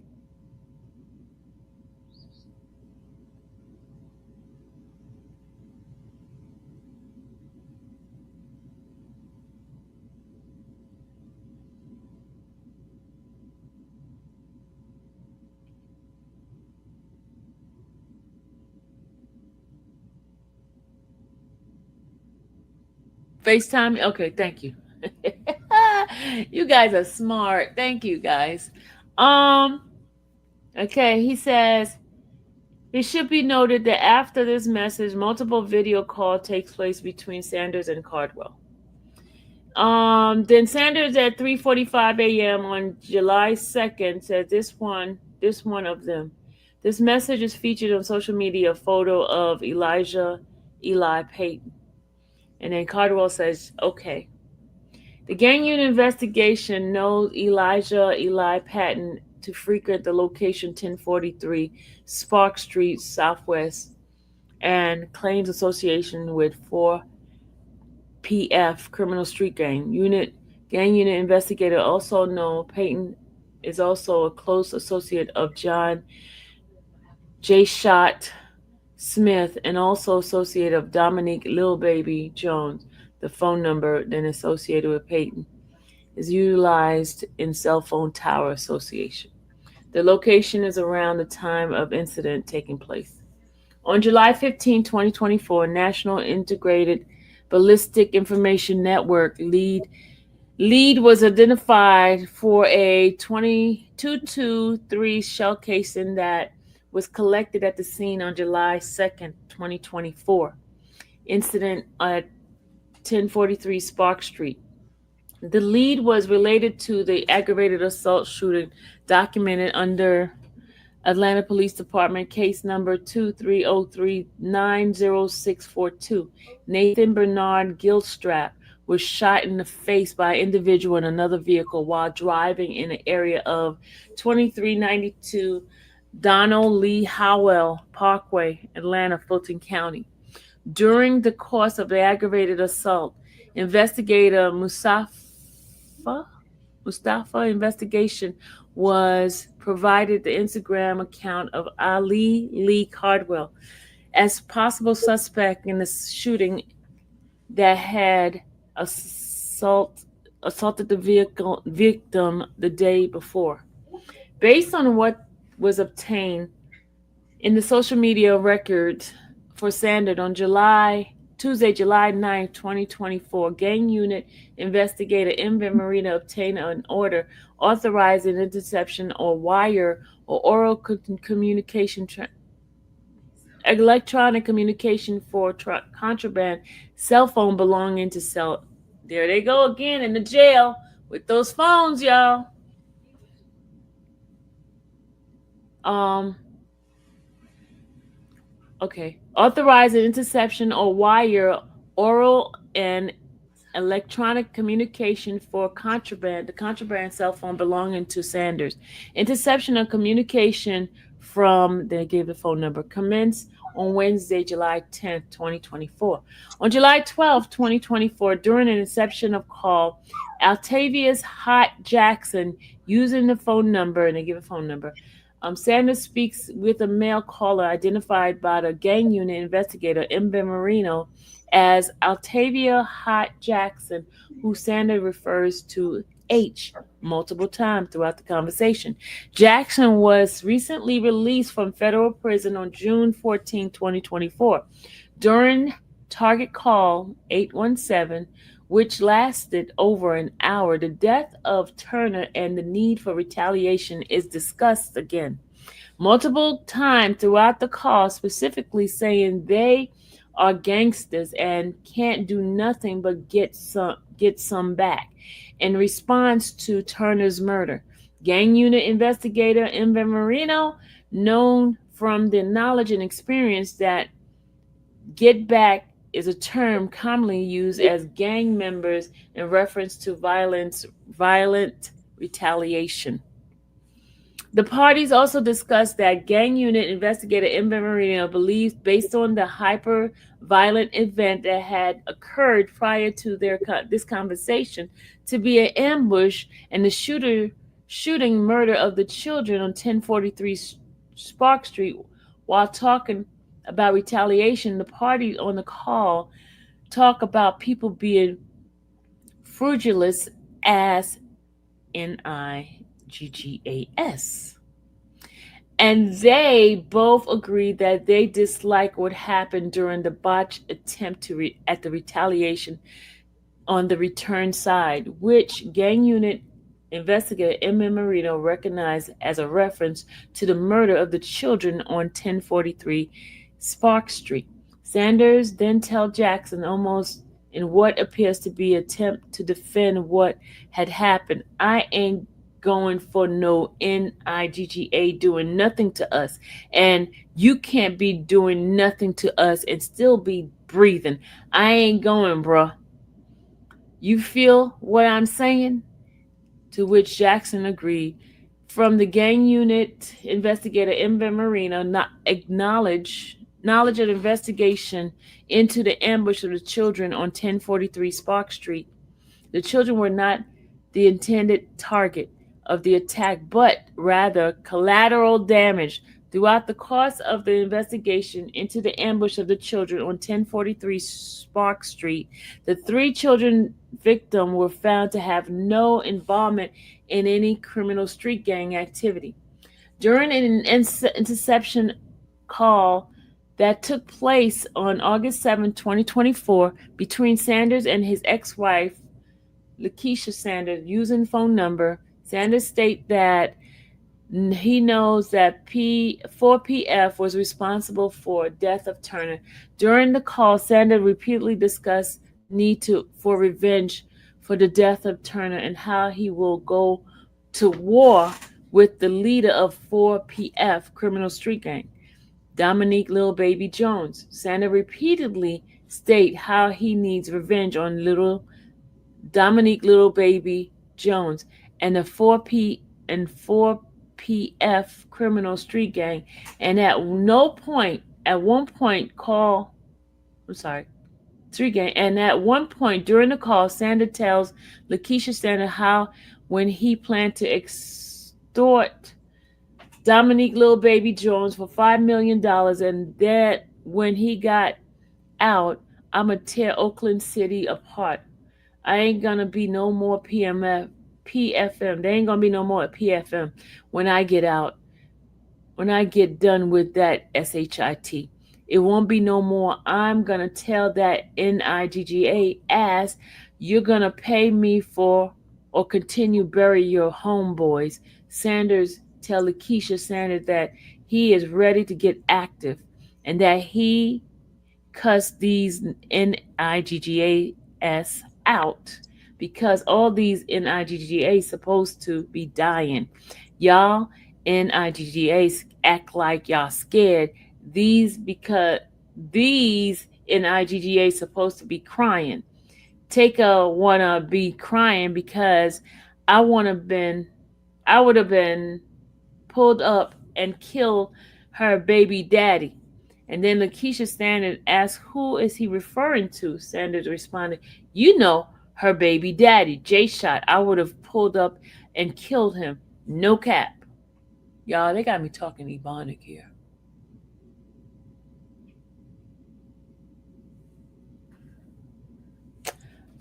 FaceTime? Okay, thank you. You guys are smart. Thank you, guys. Okay, he says, it should be noted that after this message, multiple video call takes place between Sanders and Cardwell. Then Sanders at 3:45 a.m. on July 2nd said this one of them. This message is featured on social media, a photo of Elijah Eli Payton. And then Cardwell says, okay. The gang unit investigation knows Elijah Eli Patton to frequent the location 1043 Spark Street Southwest and claims association with 4PF Criminal Street Gang unit. Gang unit investigator also know Payton is also a close associate of John J. Shot Smith and also associate of Dominique Lil Baby Jones. The phone number then associated with Payton is utilized in cell phone tower association. The location is around the time of incident taking place. On July 15, 2024, National Integrated Ballistic Information Network lead was identified for a 22-3 shell casing that was collected at the scene on July 2nd, 2024. Incident at 1043 Spark Street. The lead was related to the aggravated assault shooting documented under Atlanta Police Department case number 2303-90642. Nathan Bernard Gilstrap was shot in the face by an individual in another vehicle while driving in the area of 2392 Donald Lee Howell Parkway, Atlanta, Fulton County. During the course of the aggravated assault, investigator Mustafa investigation was provided the Instagram account of Ali Lee Cardwell as possible suspect in the shooting that had assaulted the victim the day before. Based on what was obtained in the social media record for Sanders on Tuesday, July 9, 2024, gang unit investigator Invent Marina obtained an order authorizing interception or wire or oral communication, electronic communication for contraband cell phone belonging to There they go again in the jail with those phones, y'all. Um, okay. Authorizing interception or wire, oral and electronic communication for contraband, the contraband cell phone belonging to Sanders. Interception of communication from, they gave the phone number, commenced on Wednesday, July 10th, 2024. On July 12th, 2024, during an inception of call, Altavius Hot Jackson, using the phone number, and they give a phone number, Sanders speaks with a male caller identified by the gang unit investigator, M. Ben Marino, as Altavia Hot Jackson, who Sanders refers to H multiple times throughout the conversation. Jackson was recently released from federal prison on June 14, 2024. During target call 817, which lasted over an hour, the death of Turner and the need for retaliation is discussed again. Multiple times throughout the call, specifically saying they are gangsters and can't do nothing but get some back. In response to Turner's murder, gang unit investigator Ember Marino, known from the knowledge and experience that get back is a term commonly used as gang members in reference to violent retaliation. The parties also discussed that gang unit investigator Ember Marino believes, based on the hyper violent event that had occurred prior to this conversation, to be an ambush and the shooting murder of the children on 1043 Spark Street. While talking about retaliation, the parties on the call talk about people being frugilous as NIGGAS. And they both agreed that they dislike what happened during the botched attempt at the retaliation on the return side, which gang unit investigator M. Marino recognized as a reference to the murder of the children on 1043 Spark Street. Sanders then tells Jackson, almost in what appears to be an attempt to defend what had happened, I ain't going for no NIGGA doing nothing to us. And you can't be doing nothing to us and still be breathing. I ain't going, bruh. You feel what I'm saying? To which Jackson agreed. From the gang unit investigator Ember Marino, knowledge and investigation into the ambush of the children on 1043 Spark Street. The children were not the intended target of the attack, but rather collateral damage. Throughout the course of the investigation into the ambush of the children on 1043 Spark Street, the 3 children victims were found to have no involvement in any criminal street gang activity. During an interception call that took place on August 7, 2024, between Sanders and his ex-wife, Lakeisha Sanders, using phone number, Sanders stated that he knows that 4PF was responsible for death of Turner. During the call, Sanders repeatedly discussed need for revenge for the death of Turner and how he will go to war with the leader of 4PF criminal street gang, Dominique Lil Baby Jones. Sanders repeatedly state how he needs revenge on Dominique Lil Baby Jones and the 4PF criminal street gang, and at one point during the call, Sanders tells Lakeisha Sanders how when he planned to extort Dominique Lil Baby Jones for $5 million, and that when he got out, I'ma tear Oakland City apart. I ain't gonna be no more PFM. There ain't gonna be no more PFM when I get out. When I get done with that SHIT, it won't be no more. I'm gonna tell that NIGGA ass, you're gonna pay me for or continue bury your homeboys. Sanders tell Lakeisha Sanders that he is ready to get active and that he cussed these NIGGA ass out because all these NIGGAs supposed to be dying. Y'all NIGGAs act like y'all scared. These NIGGAs supposed to be crying. Take a wanna be crying because I wanna been I would have been pulled up and killed her baby daddy. And then Lakeisha Sanders asked, who is he referring to? Sanders responded, you know, her baby daddy, J Shot. I would have pulled up and killed him. No cap. Y'all, they got me talking Ebonic here.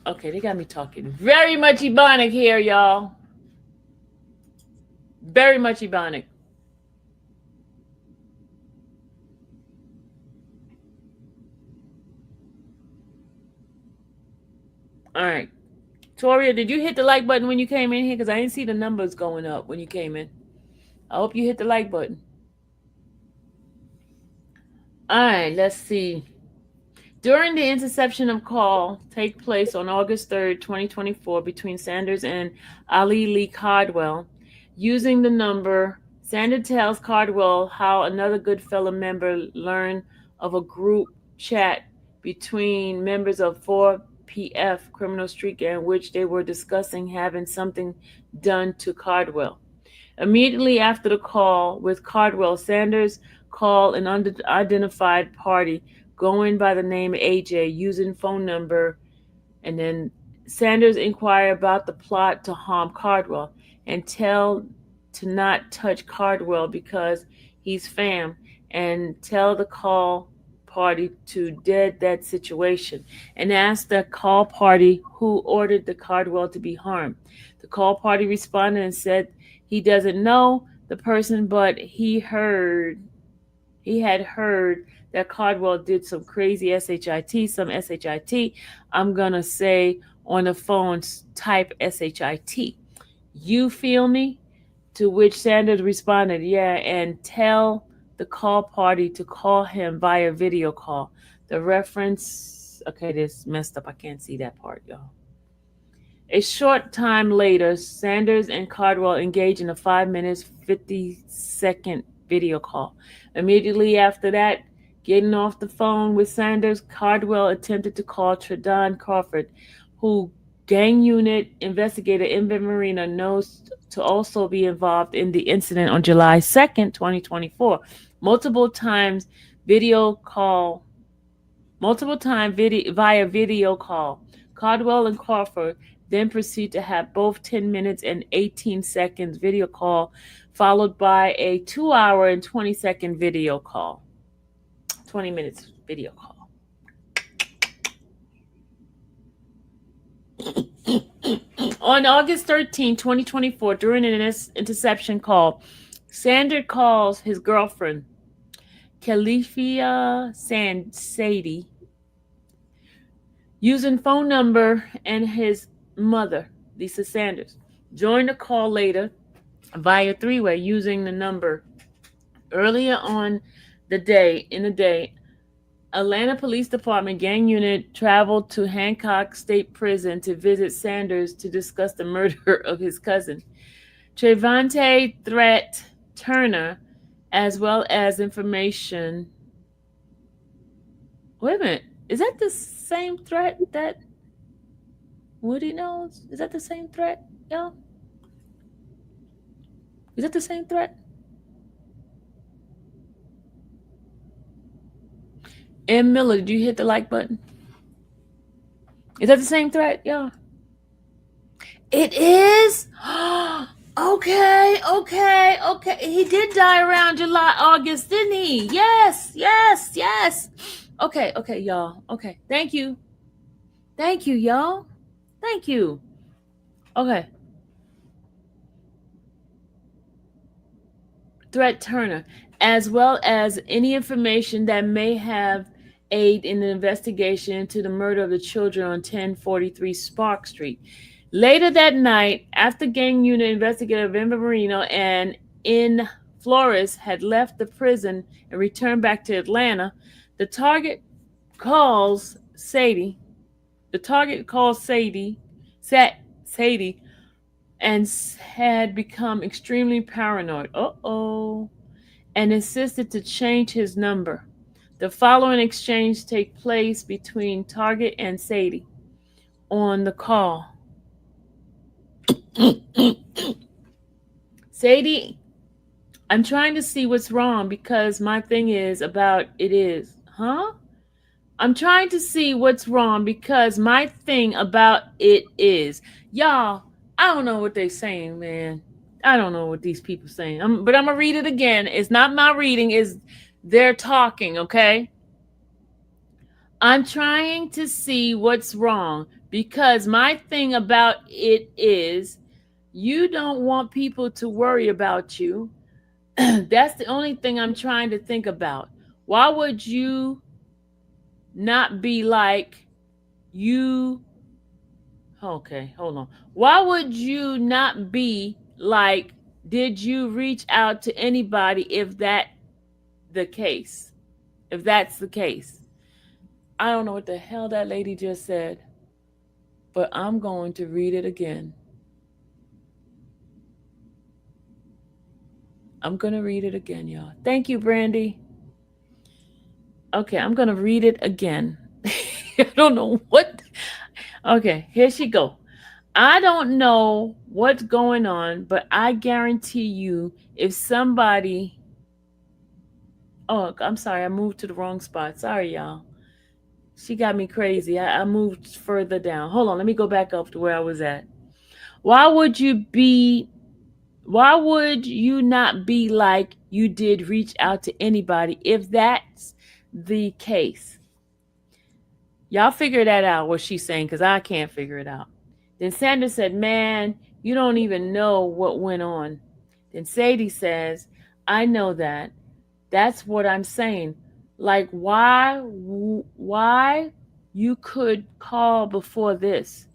Okay, they got me talking very much Ebonic here, y'all. Very much Ebonic. All right. Toria, did you hit the like button when you came in here? Because I didn't see the numbers going up when you came in. I hope you hit the like button. All right, let's see. During the interception of call take place on August 3rd, 2024, between Sanders and Ali Lee Cardwell, using the number, Sanders tells Cardwell how another Goodfellow member learned of a group chat between members of 4PF Criminal Street Gang, in which they were discussing having something done to Cardwell. Immediately after the call with Cardwell, Sanders called an unidentified party going by the name AJ using phone number, and then Sanders inquired about the plot to harm Cardwell and tell to not touch Cardwell because he's fam, and tell the call party to dead that situation, and asked the call party who ordered the Cardwell to be harmed. The call party responded and said he doesn't know the person, but he had heard that Cardwell did some crazy SHIT. I'm gonna say on the phone, type SHIT. You feel me? To which Sanders responded, yeah, and tell the call party to call him via video call. The reference, okay, this messed up. I can't see that part, y'all. A short time later, Sanders and Cardwell engaged in a 5 minutes, 50-second video call. Immediately after that, getting off the phone with Sanders, Cardwell attempted to call Tredon Crawford, who gang unit investigator Inven Marina knows to also be involved in the incident on July 2nd, 2024. Multiple times via video call. Cardwell and Crawford then proceed to have both 10 minutes and 18 seconds video call, followed by a 2-hour and 20-second video call. 20 minutes video call. On August 13, 2024, during an interception call, Sanders calls his girlfriend, Califia Sadie, using phone number, and his mother, Lisa Sanders. Join the call later via three-way using the number. Earlier on in the day, Atlanta Police Department gang unit traveled to Hancock State Prison to visit Sanders to discuss the murder of his cousin, Trevante Threat Turner, as well as information. Wait a minute. Is that the same threat that Woody knows? Is that the same threat, y'all? Is that the same threat? M. Miller, did you hit the like button? Is that the same threat, y'all? It is? Okay. He did die around July, August, didn't he? Yes. Okay, y'all. Okay. Thank you, y'all. Thank you. Okay. Threat Turner, as well as any information that may have aid in the investigation into the murder of the children on 1043 Spark Street. Later that night, after gang unit investigator Vimba Marino and in Flores had left the prison and returned back to Atlanta, the target calls Sadie The target called Sadie, and had become extremely paranoid. Uh-oh. And insisted to change his number. The following exchange take place between Target and Sadie on the call. Sadie, I'm trying to see what's wrong because my thing is about it is. Huh? I'm trying to see what's wrong because my thing about it is. Y'all, I don't know what they're saying, man. I don't know what these people saying. But I'm going to read it again. It's not my reading, it's they're talking, okay? I'm trying to see what's wrong because my thing about it is you don't want people to worry about you. That's the only thing I'm trying to think about. Why would you not be like you? Okay, hold on. Why would you not be like, did you reach out to anybody if that the case? If that's the case. I don't know what the hell that lady just said, but I'm going to read it again. I'm going to read it again, y'all. Thank you, Brandy. Okay, I'm going to read it again. I don't know what. Okay, here she go. I don't know what's going on, but I guarantee you if somebody. Oh, I'm sorry. I moved to the wrong spot. Sorry, y'all. She got me crazy. I moved further down. Hold on. Let me go back up to where I was at. Why would you be Why would you not be like you did reach out to anybody if that's the case? Y'all figure that out, what she's saying, because I can't figure it out. Then Sandra said, man, you don't even know what went on. Then Sadie says, I know that. That's what I'm saying. Like, why you could call before this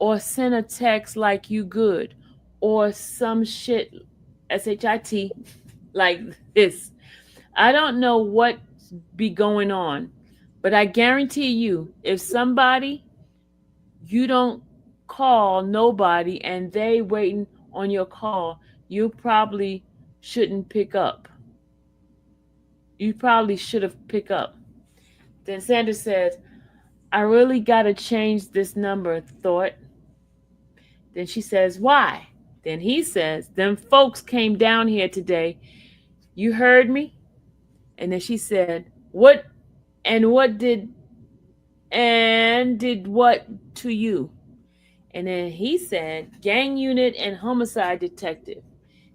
or send a text like you good or some shit shit like this. I don't know what be going on, but I guarantee you if somebody you don't call nobody and they waiting on your call, you probably shouldn't pick up. You probably should have picked up. Then Sanders says, I really got to change this number, thought. Then she says, why? Then he says, them folks came down here today. You heard me? And then she said, what what did what to you? And then he said, gang unit and homicide detective.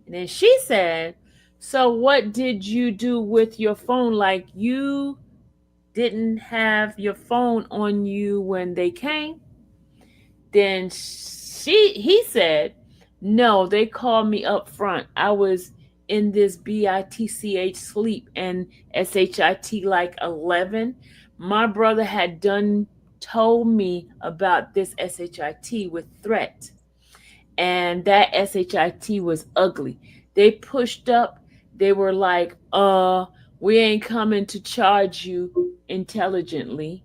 And then she said, so what did you do with your phone? Like you didn't have your phone on you when they came? Then he said, no, they called me up front. I was in this bitch sleep and shit like 11. My brother had done told me about this shit with threat, and that shit was ugly. They pushed up. They were like, we ain't coming to charge you intelligently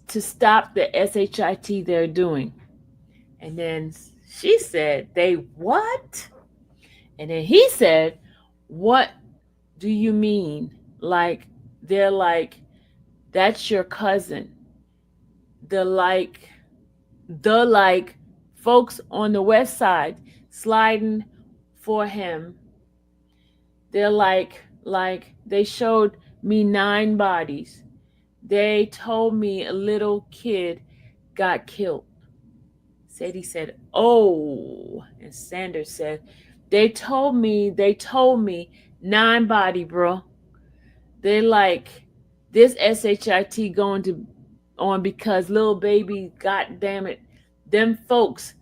to stop the shit they're doing. And then she said, they what? And then he said, what do you mean? Like, they're like, that's your cousin. The like folks on the west side sliding for him. They're like they showed me 9 bodies. They told me a little kid got killed. Sadie said, oh. And Sanders said, they told me 9 body, bro. They like this shit going to on because Lil Baby, god damn it, them folks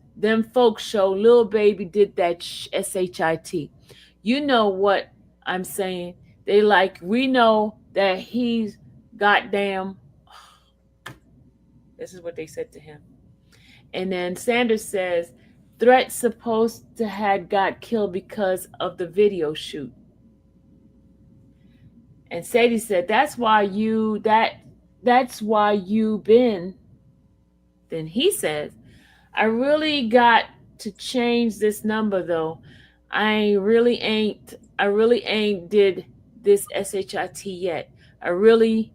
show Lil Baby did that shit. You know what I'm saying? They like, we know that he's goddamn. This is what they said to him. And then Sanders says, threat supposed to had got killed because of the video shoot. And Sadie said, that's why That's why you been. Then he says, I really got to change this number though. I really ain't did this SHIT yet. I really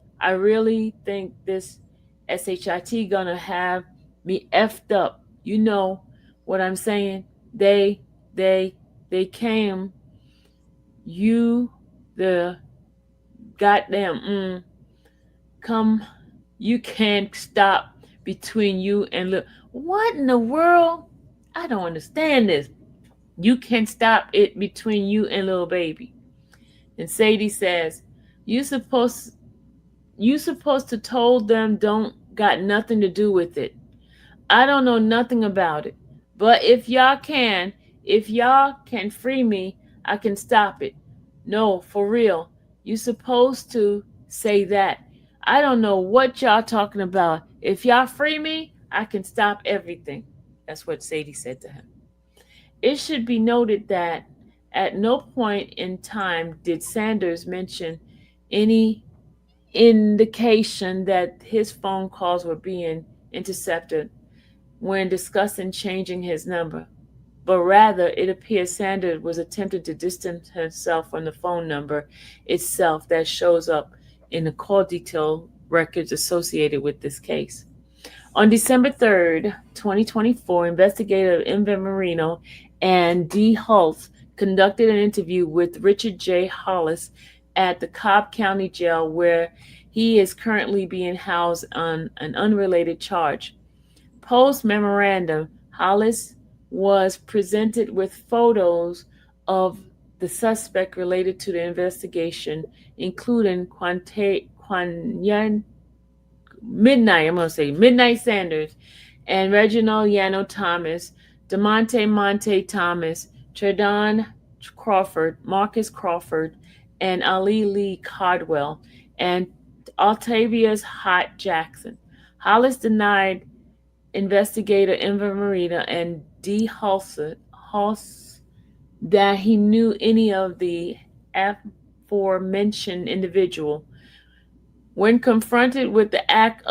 think this SHIT gonna have me effed up. You know what I'm saying? They they they came you the goddamn come you can't stop between you and what in the world? I don't understand this. You can stop it between you and Lil Baby. And Sadie says, You supposed you supposed to told them don't got nothing to do with it. I don't know nothing about it. But if y'all can free me, I can stop it. No, for real. You supposed to say that. I don't know what y'all talking about. If y'all free me, I can stop everything. That's what Sadie said to him. It should be noted that at no point in time did Sanders mention any indication that his phone calls were being intercepted when discussing changing his number, but rather it appears Sanders was attempting to distance himself from the phone number itself that shows up in the call detail records associated with this case. On December 3rd, 2024, investigator Inven Marino and D. Hulse conducted an interview with Richard J. Hollis at the Cobb County Jail, where he is currently being housed on an unrelated charge. Post memorandum, Hollis was presented with photos of the suspect related to the investigation, including Midnight Sanders, and Reginald Yano Thomas, DeMonte Monte Thomas, Tredon Crawford, Marcus Crawford, and Ali Lee Cardwell, and Octavius Hot Jackson. Hollis denied investigator Enver Marina and D. Hulse that he knew any of the aforementioned individual. When confronted with the act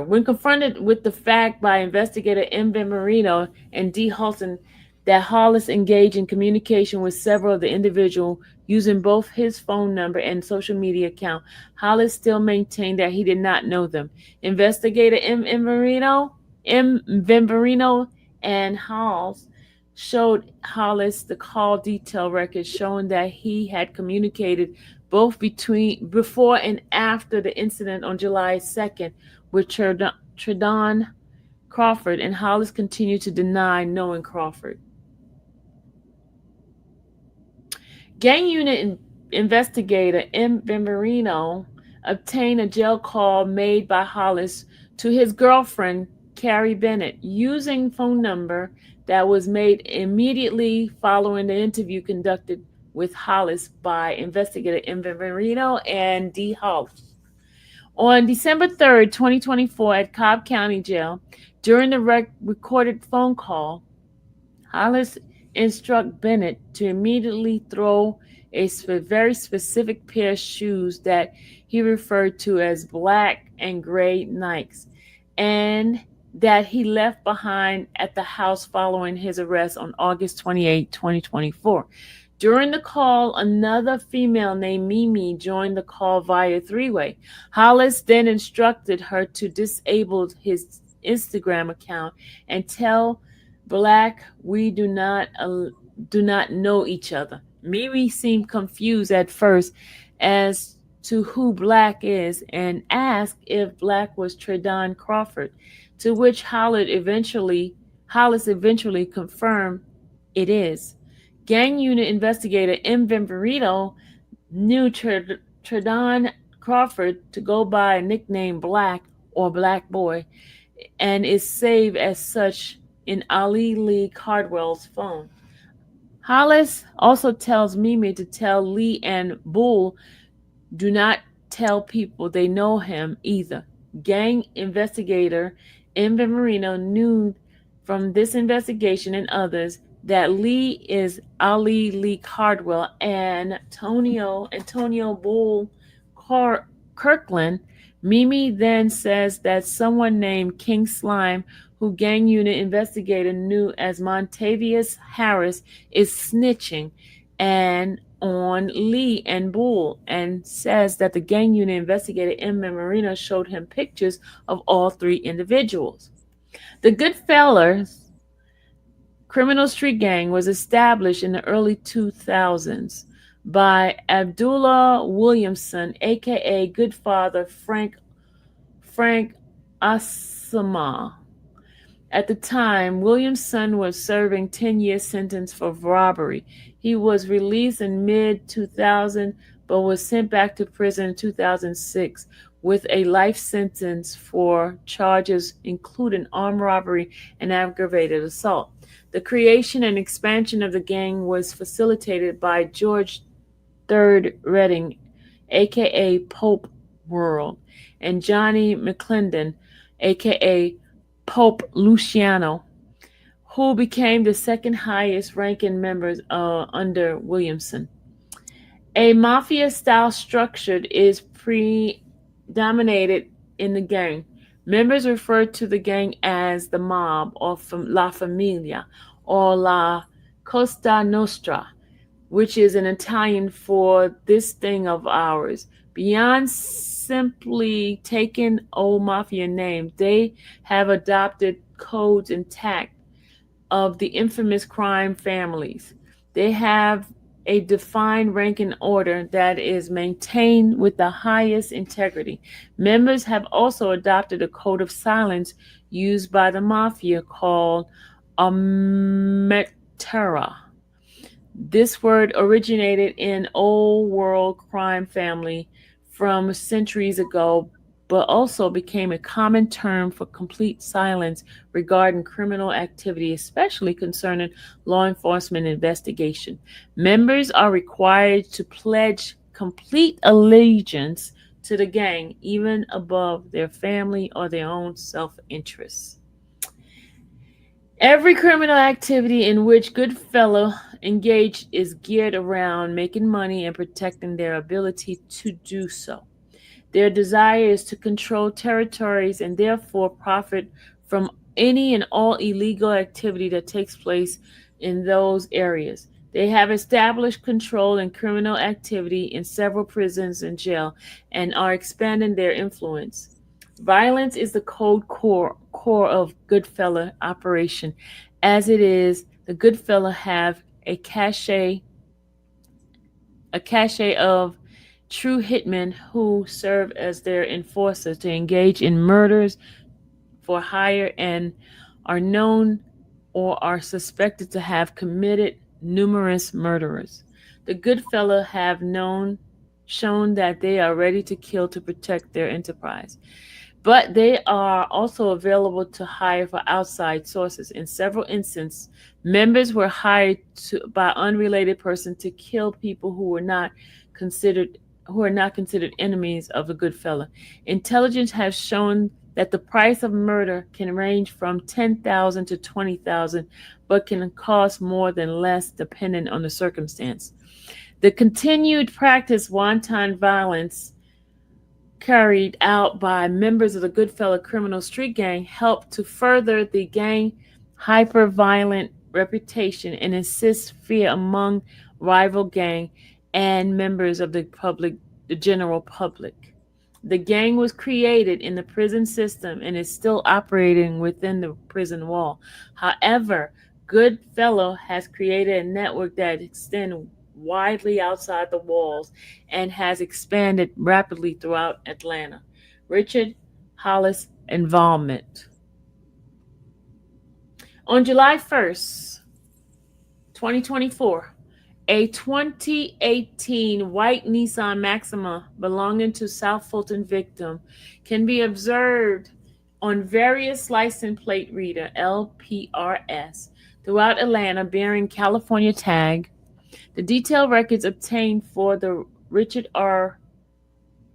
when confronted with the fact by investigator M. Ben Marino and D. Hulson that Hollis engaged in communication with several of the individual using both his phone number and social media account, Hollis still maintained that he did not know them. Investigator M. Vimberino and Halls showed Hollis the call detail records showing that he had communicated both between before and after the incident on July 2nd with Tredon Crawford, and Hollis continued to deny knowing Crawford. Gang unit investigator M. Bimberino obtained a jail call made by Hollis to his girlfriend, Carrie Bennett, using phone number that was made immediately following the interview conducted with Hollis by investigator M. Bimberino and D. Hollis. On December 3rd, 2024, at Cobb County Jail, during the recorded phone call, Hollis instructed Bennett to immediately throw a very specific pair of shoes that he referred to as black and gray Nikes, and that he left behind at the house following his arrest on August 28, 2024. During the call, another female named Mimi joined the call via three-way. Hollis then instructed her to disable his Instagram account and tell Black we do not know each other. Mimi seemed confused at first as to who Black is and asked if Black was Tredon Crawford, to which Hollis eventually confirmed it is. Gang unit investigator M. Vimberito knew Tredon Crawford to go by a nickname Black or Black Boy, and is saved as such in Ali Lee Cardwell's phone. Hollis also tells Mimi to tell Lee and Bull do not tell people they know him either. Gang investigator M. Marino knew from this investigation and others that Lee is Ali Lee Cardwell and Antonio Bull Kirkland, Mimi then says that someone named King Slime, who gang unit investigator knew as Montavious Harris, is snitching and on Lee and Bull, and says that the gang unit investigator M. Marino showed him pictures of all three individuals. The Goodfellas criminal street gang was established in the early 2000s by Abdullah Williamson, aka Goodfather Frank Asama. At the time, Williamson was serving 10-year sentence for robbery. He was released in mid 2000 but was sent back to prison in 2006 with a life sentence for charges including armed robbery and aggravated assault. The creation and expansion of the gang was facilitated by George III Redding, aka Pope World, and Johnny McClendon, aka Pope Luciano, who became the second highest ranking members under Williamson. A mafia style structure is predominated in the gang. Members refer to the gang as the mob or La Familia or La Costa Nostra, which is an Italian for this thing of ours. Beyond simply taking old mafia names, they have adopted codes intact of the infamous crime families. They have a defined ranking order that is maintained with the highest integrity. Members have also adopted a code of silence used by the mafia called omertà. This word originated in old world crime family from centuries ago, but also became a common term for complete silence regarding criminal activity, especially concerning law enforcement investigation. Members are required to pledge complete allegiance to the gang, even above their family or their own self-interest. Every criminal activity in which Goodfellow engaged is geared around making money and protecting their ability to do so. Their desire is to control territories and therefore profit from any and all illegal activity that takes place in those areas. They have established control in criminal activity in several prisons and jail and are expanding their influence. Violence is the cold core of Goodfellow operation. As it is, the Goodfellow have a cachet of true hitmen who serve as their enforcers to engage in murders for hire and are known or are suspected to have committed numerous murders. The Goodfellow have shown that they are ready to kill to protect their enterprise. But they are also available to hire for outside sources. In several instances, members were hired by unrelated persons to kill people who are not considered enemies of the Goodfellow. Intelligence has shown that the price of murder can range from $10,000 to $20,000, but can cost more than less depending on the circumstance. The continued practice wanton violence carried out by members of the Goodfellow criminal street gang helped to further the gang hyper-violent reputation and insist fear among rival gang and members of the general public. The gang was created in the prison system and is still operating within the prison wall. However, Goodfellow has created a network that extends widely outside the walls and has expanded rapidly throughout Atlanta. Richard Hollis involvement. On July 1st, 2024, a 2018 white Nissan Maxima belonging to South Fulton victim can be observed on various license plate reader LPRS throughout Atlanta bearing California tag. The detailed records obtained for the Richard R.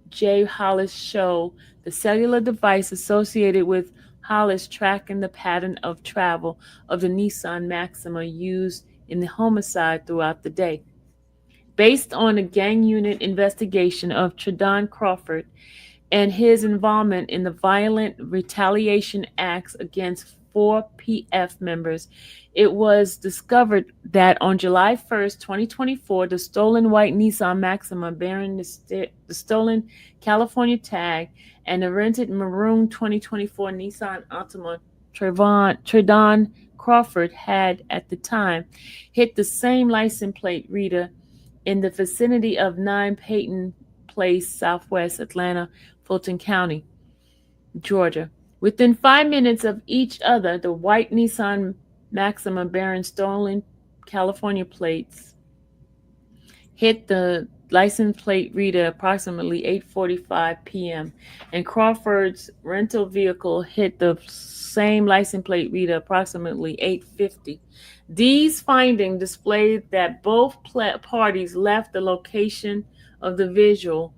J. Hollis show the cellular device associated with Hollis tracking the pattern of travel of the Nissan Maxima used in the homicide throughout the day. based on a gang unit investigation of Tredon Crawford and his involvement in the violent retaliation acts against 4PF members. It was discovered that on July 1st, 2024, the stolen white Nissan Maxima bearing the stolen California tag and the rented maroon 2024 Nissan Altima Tredon Crawford had at the time hit the same license plate reader in the vicinity of 9 Peyton Place, Southwest Atlanta, Fulton County, Georgia. Within 5 minutes of each other, the white Nissan Maxima bearing stolen California plates hit the license plate reader approximately 8:45 p.m. and Crawford's rental vehicle hit the same license plate reader approximately 8:50. These findings displayed that both parties left the location of the visual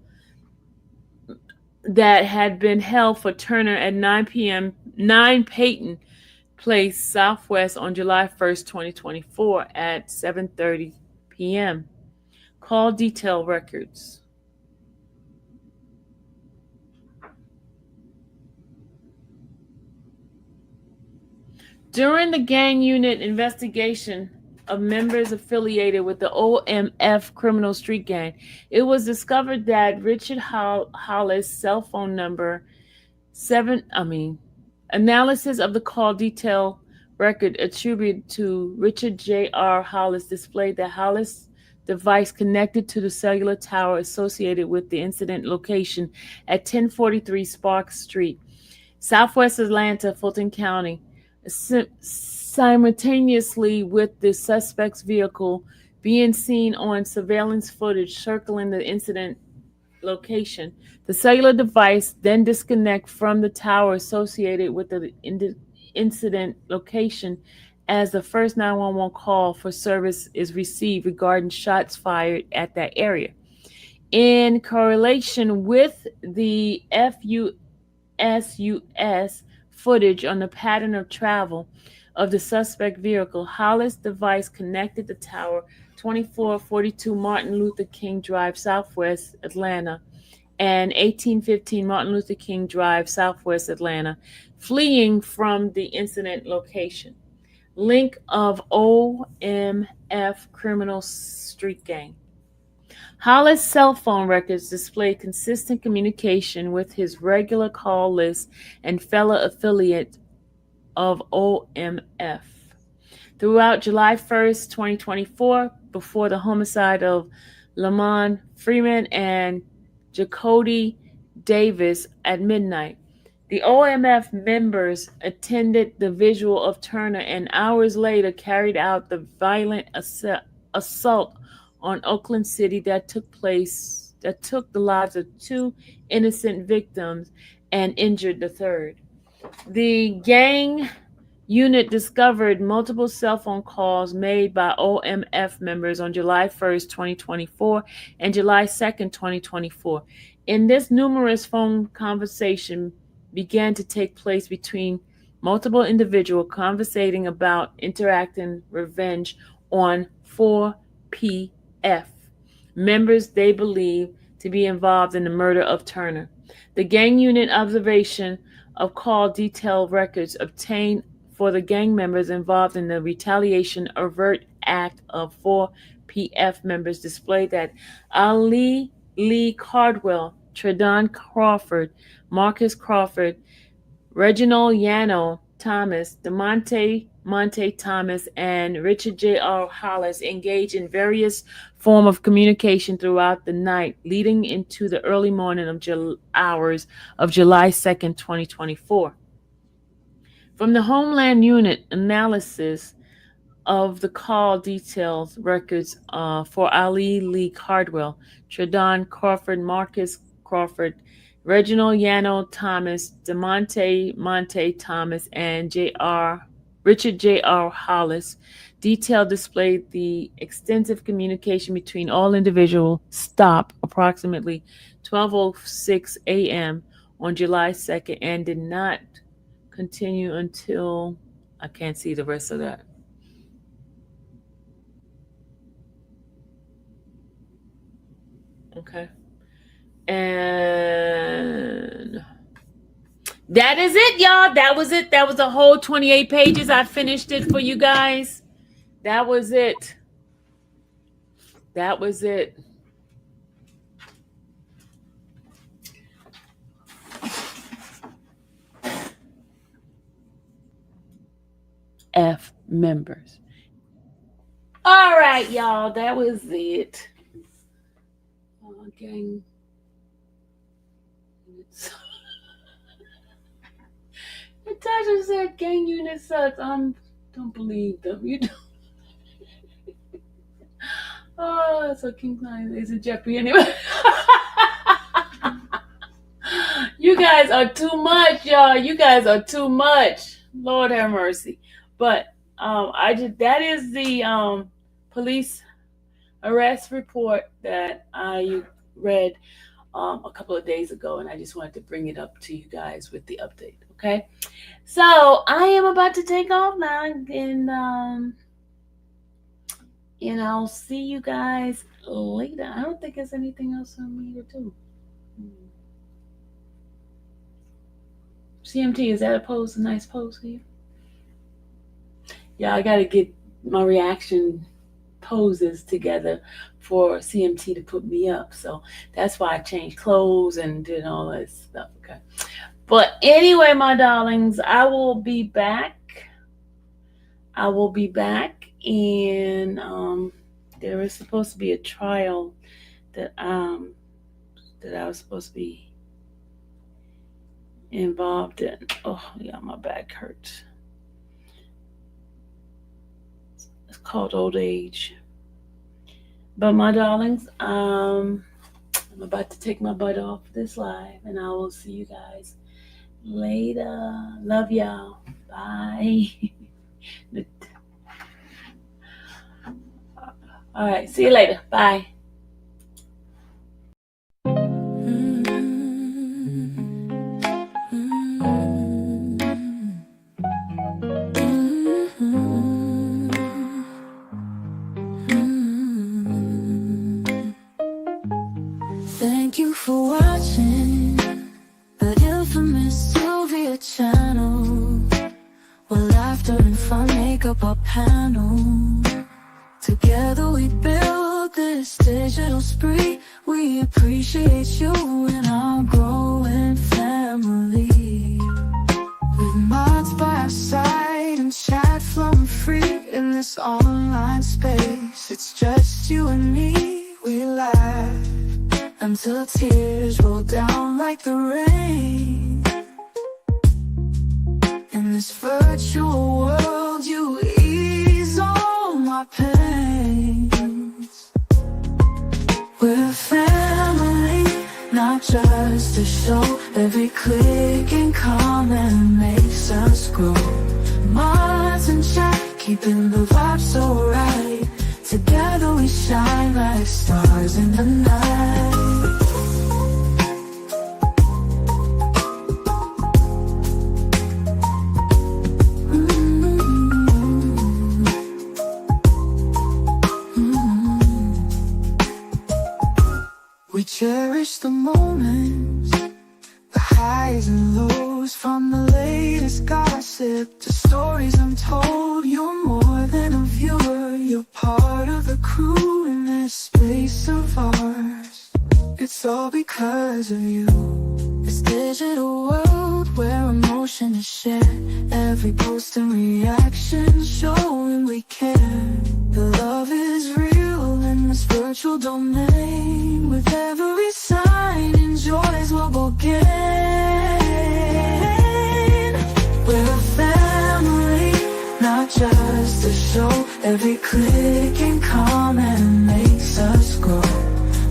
that had been held for Turner at 9 p.m. 9 Peyton Place Southwest on July 1st, 2024 at 7:30 p.m. Call detail records. During the gang unit investigation of members affiliated with the OMF criminal street gang, it was discovered that Richard Hollis' cell phone number analysis of the call detail record attributed to Richard J.R. Hollis displayed that Hollis' device connected to the cellular tower associated with the incident location at 1043 Sparks Street, Southwest Atlanta, Fulton County, simultaneously with the suspect's vehicle being seen on surveillance footage circling the incident location. The cellular device then disconnects from the tower associated with the incident location as the first 911 call for service is received regarding shots fired at that area. In correlation with the FUSUS footage on the pattern of travel of the suspect vehicle, Hollis' device connected the tower 2442 Martin Luther King Drive, Southwest Atlanta, and 1815 Martin Luther King Drive, Southwest Atlanta, fleeing from the incident location. Link of OMF criminal street gang. Hollis' cell phone records display consistent communication with his regular call list and fellow affiliate of OMF. Throughout July 1st, 2024, before the homicide of Lamont Freeman and Jacody Davis at midnight, the OMF members attended the visual of Turner and hours later carried out the violent assault on Oakland City that took the lives of 2 innocent victims and injured the third. The gang unit discovered multiple cell phone calls made by OMF members on July 1st, 2024 and July 2nd, 2024. In this, numerous phone conversation began to take place between multiple individuals conversating about interacting revenge on 4PF members they believe to be involved in the murder of Turner. The gang unit observation of call detail records obtained for the gang members involved in the retaliation overt act of 4PF members displayed that Ali Lee Cardwell, Tredon Crawford, Marcus Crawford, Reginald Yano Thomas, DeMonte Monte Thomas, and Richard J.R. Hollis engaged in various forms of communication throughout the night, leading into the early morning hours of July 2nd, 2024. From the Homeland Unit analysis of the call details records for Ali Lee Cardwell, Tredon Crawford, Marcus Crawford, Reginald Yano Thomas, DeMonte Monte Thomas, and Richard J.R. Hollis. Detail displayed the extensive communication between all individuals stopped approximately 12:06 a.m. on July 2nd and did not continue until I can't see the rest of that. Okay. And that is it, y'all. That was it. That was the whole 28 pages. I finished it for you guys. That was it. That was it. F members. All right, y'all. That was it. Gang. Natasha said gang unit sucks. Don't believe them. You don't. Oh, so King Klein is it Jeffrey anyway? You guys are too much, y'all. You guys are too much. Lord have mercy. But that is the police arrest report that I read a couple of days ago, and I just wanted to bring it up to you guys with the update. Okay, so I am about to take off now, and I'll see you guys later. I don't think there's anything else on me to do. CMT, is that a nice pose here? Yeah, I got to get my reaction poses together for CMT to put me up. So that's why I changed clothes and did all that stuff. Okay. But anyway, my darlings, I will be back. And there is supposed to be a trial that I was supposed to be involved in. Oh yeah, my back hurts. It's called old age. But my darlings, I'm about to take my butt off this live, and I will see you guys later. Love y'all. Bye. All right, see you later. Bye. Thank you for watching the infamous Sylvia channel, where laughter and fun make up our panel. Together we build this digital spree. We appreciate you and our growing family. With mods by our side and chat flowing free in this online space. It's just you and me. We laugh until tears roll down like the rain. In this virtual world, you ease all my pains. We're a family, not just a show. Every click and comment makes us grow. Mods and chat, keeping the vibe so right. Together we shine like stars in the night. We cherish the moments, the highs and lows, from the latest gossip to stories untold. You're more than a viewer, you're part of the crew in this space of ours. It's all because of you. This digital world where emotion is shared, every post and reaction showing we care. The love is real in this virtual domain. With every sign, enjoys what we'll gain. We're a family, not just a show. Every click and comment makes us grow.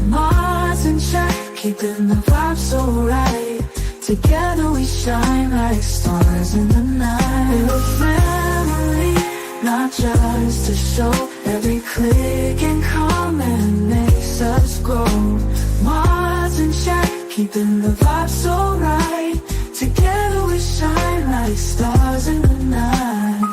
Mods and chat, keeping the vibe so right. Together we shine like stars in the night. We're a family, not just a show. Every click and comment makes us grow. Mods and chat, keeping the vibe so right. Together we shine like stars in the night.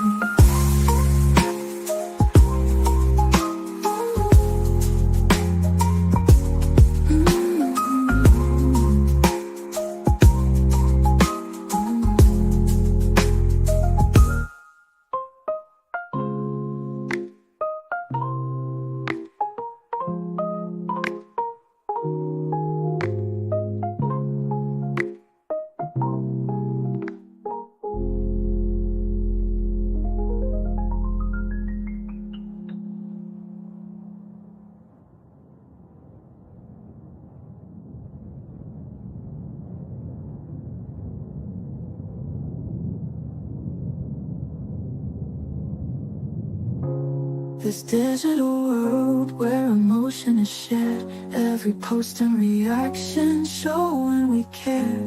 This digital world where emotion is shared, every post and reaction showing we care.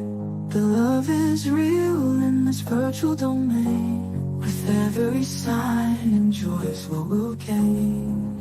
The love is real in this virtual domain. With every sign, enjoys what we'll gain.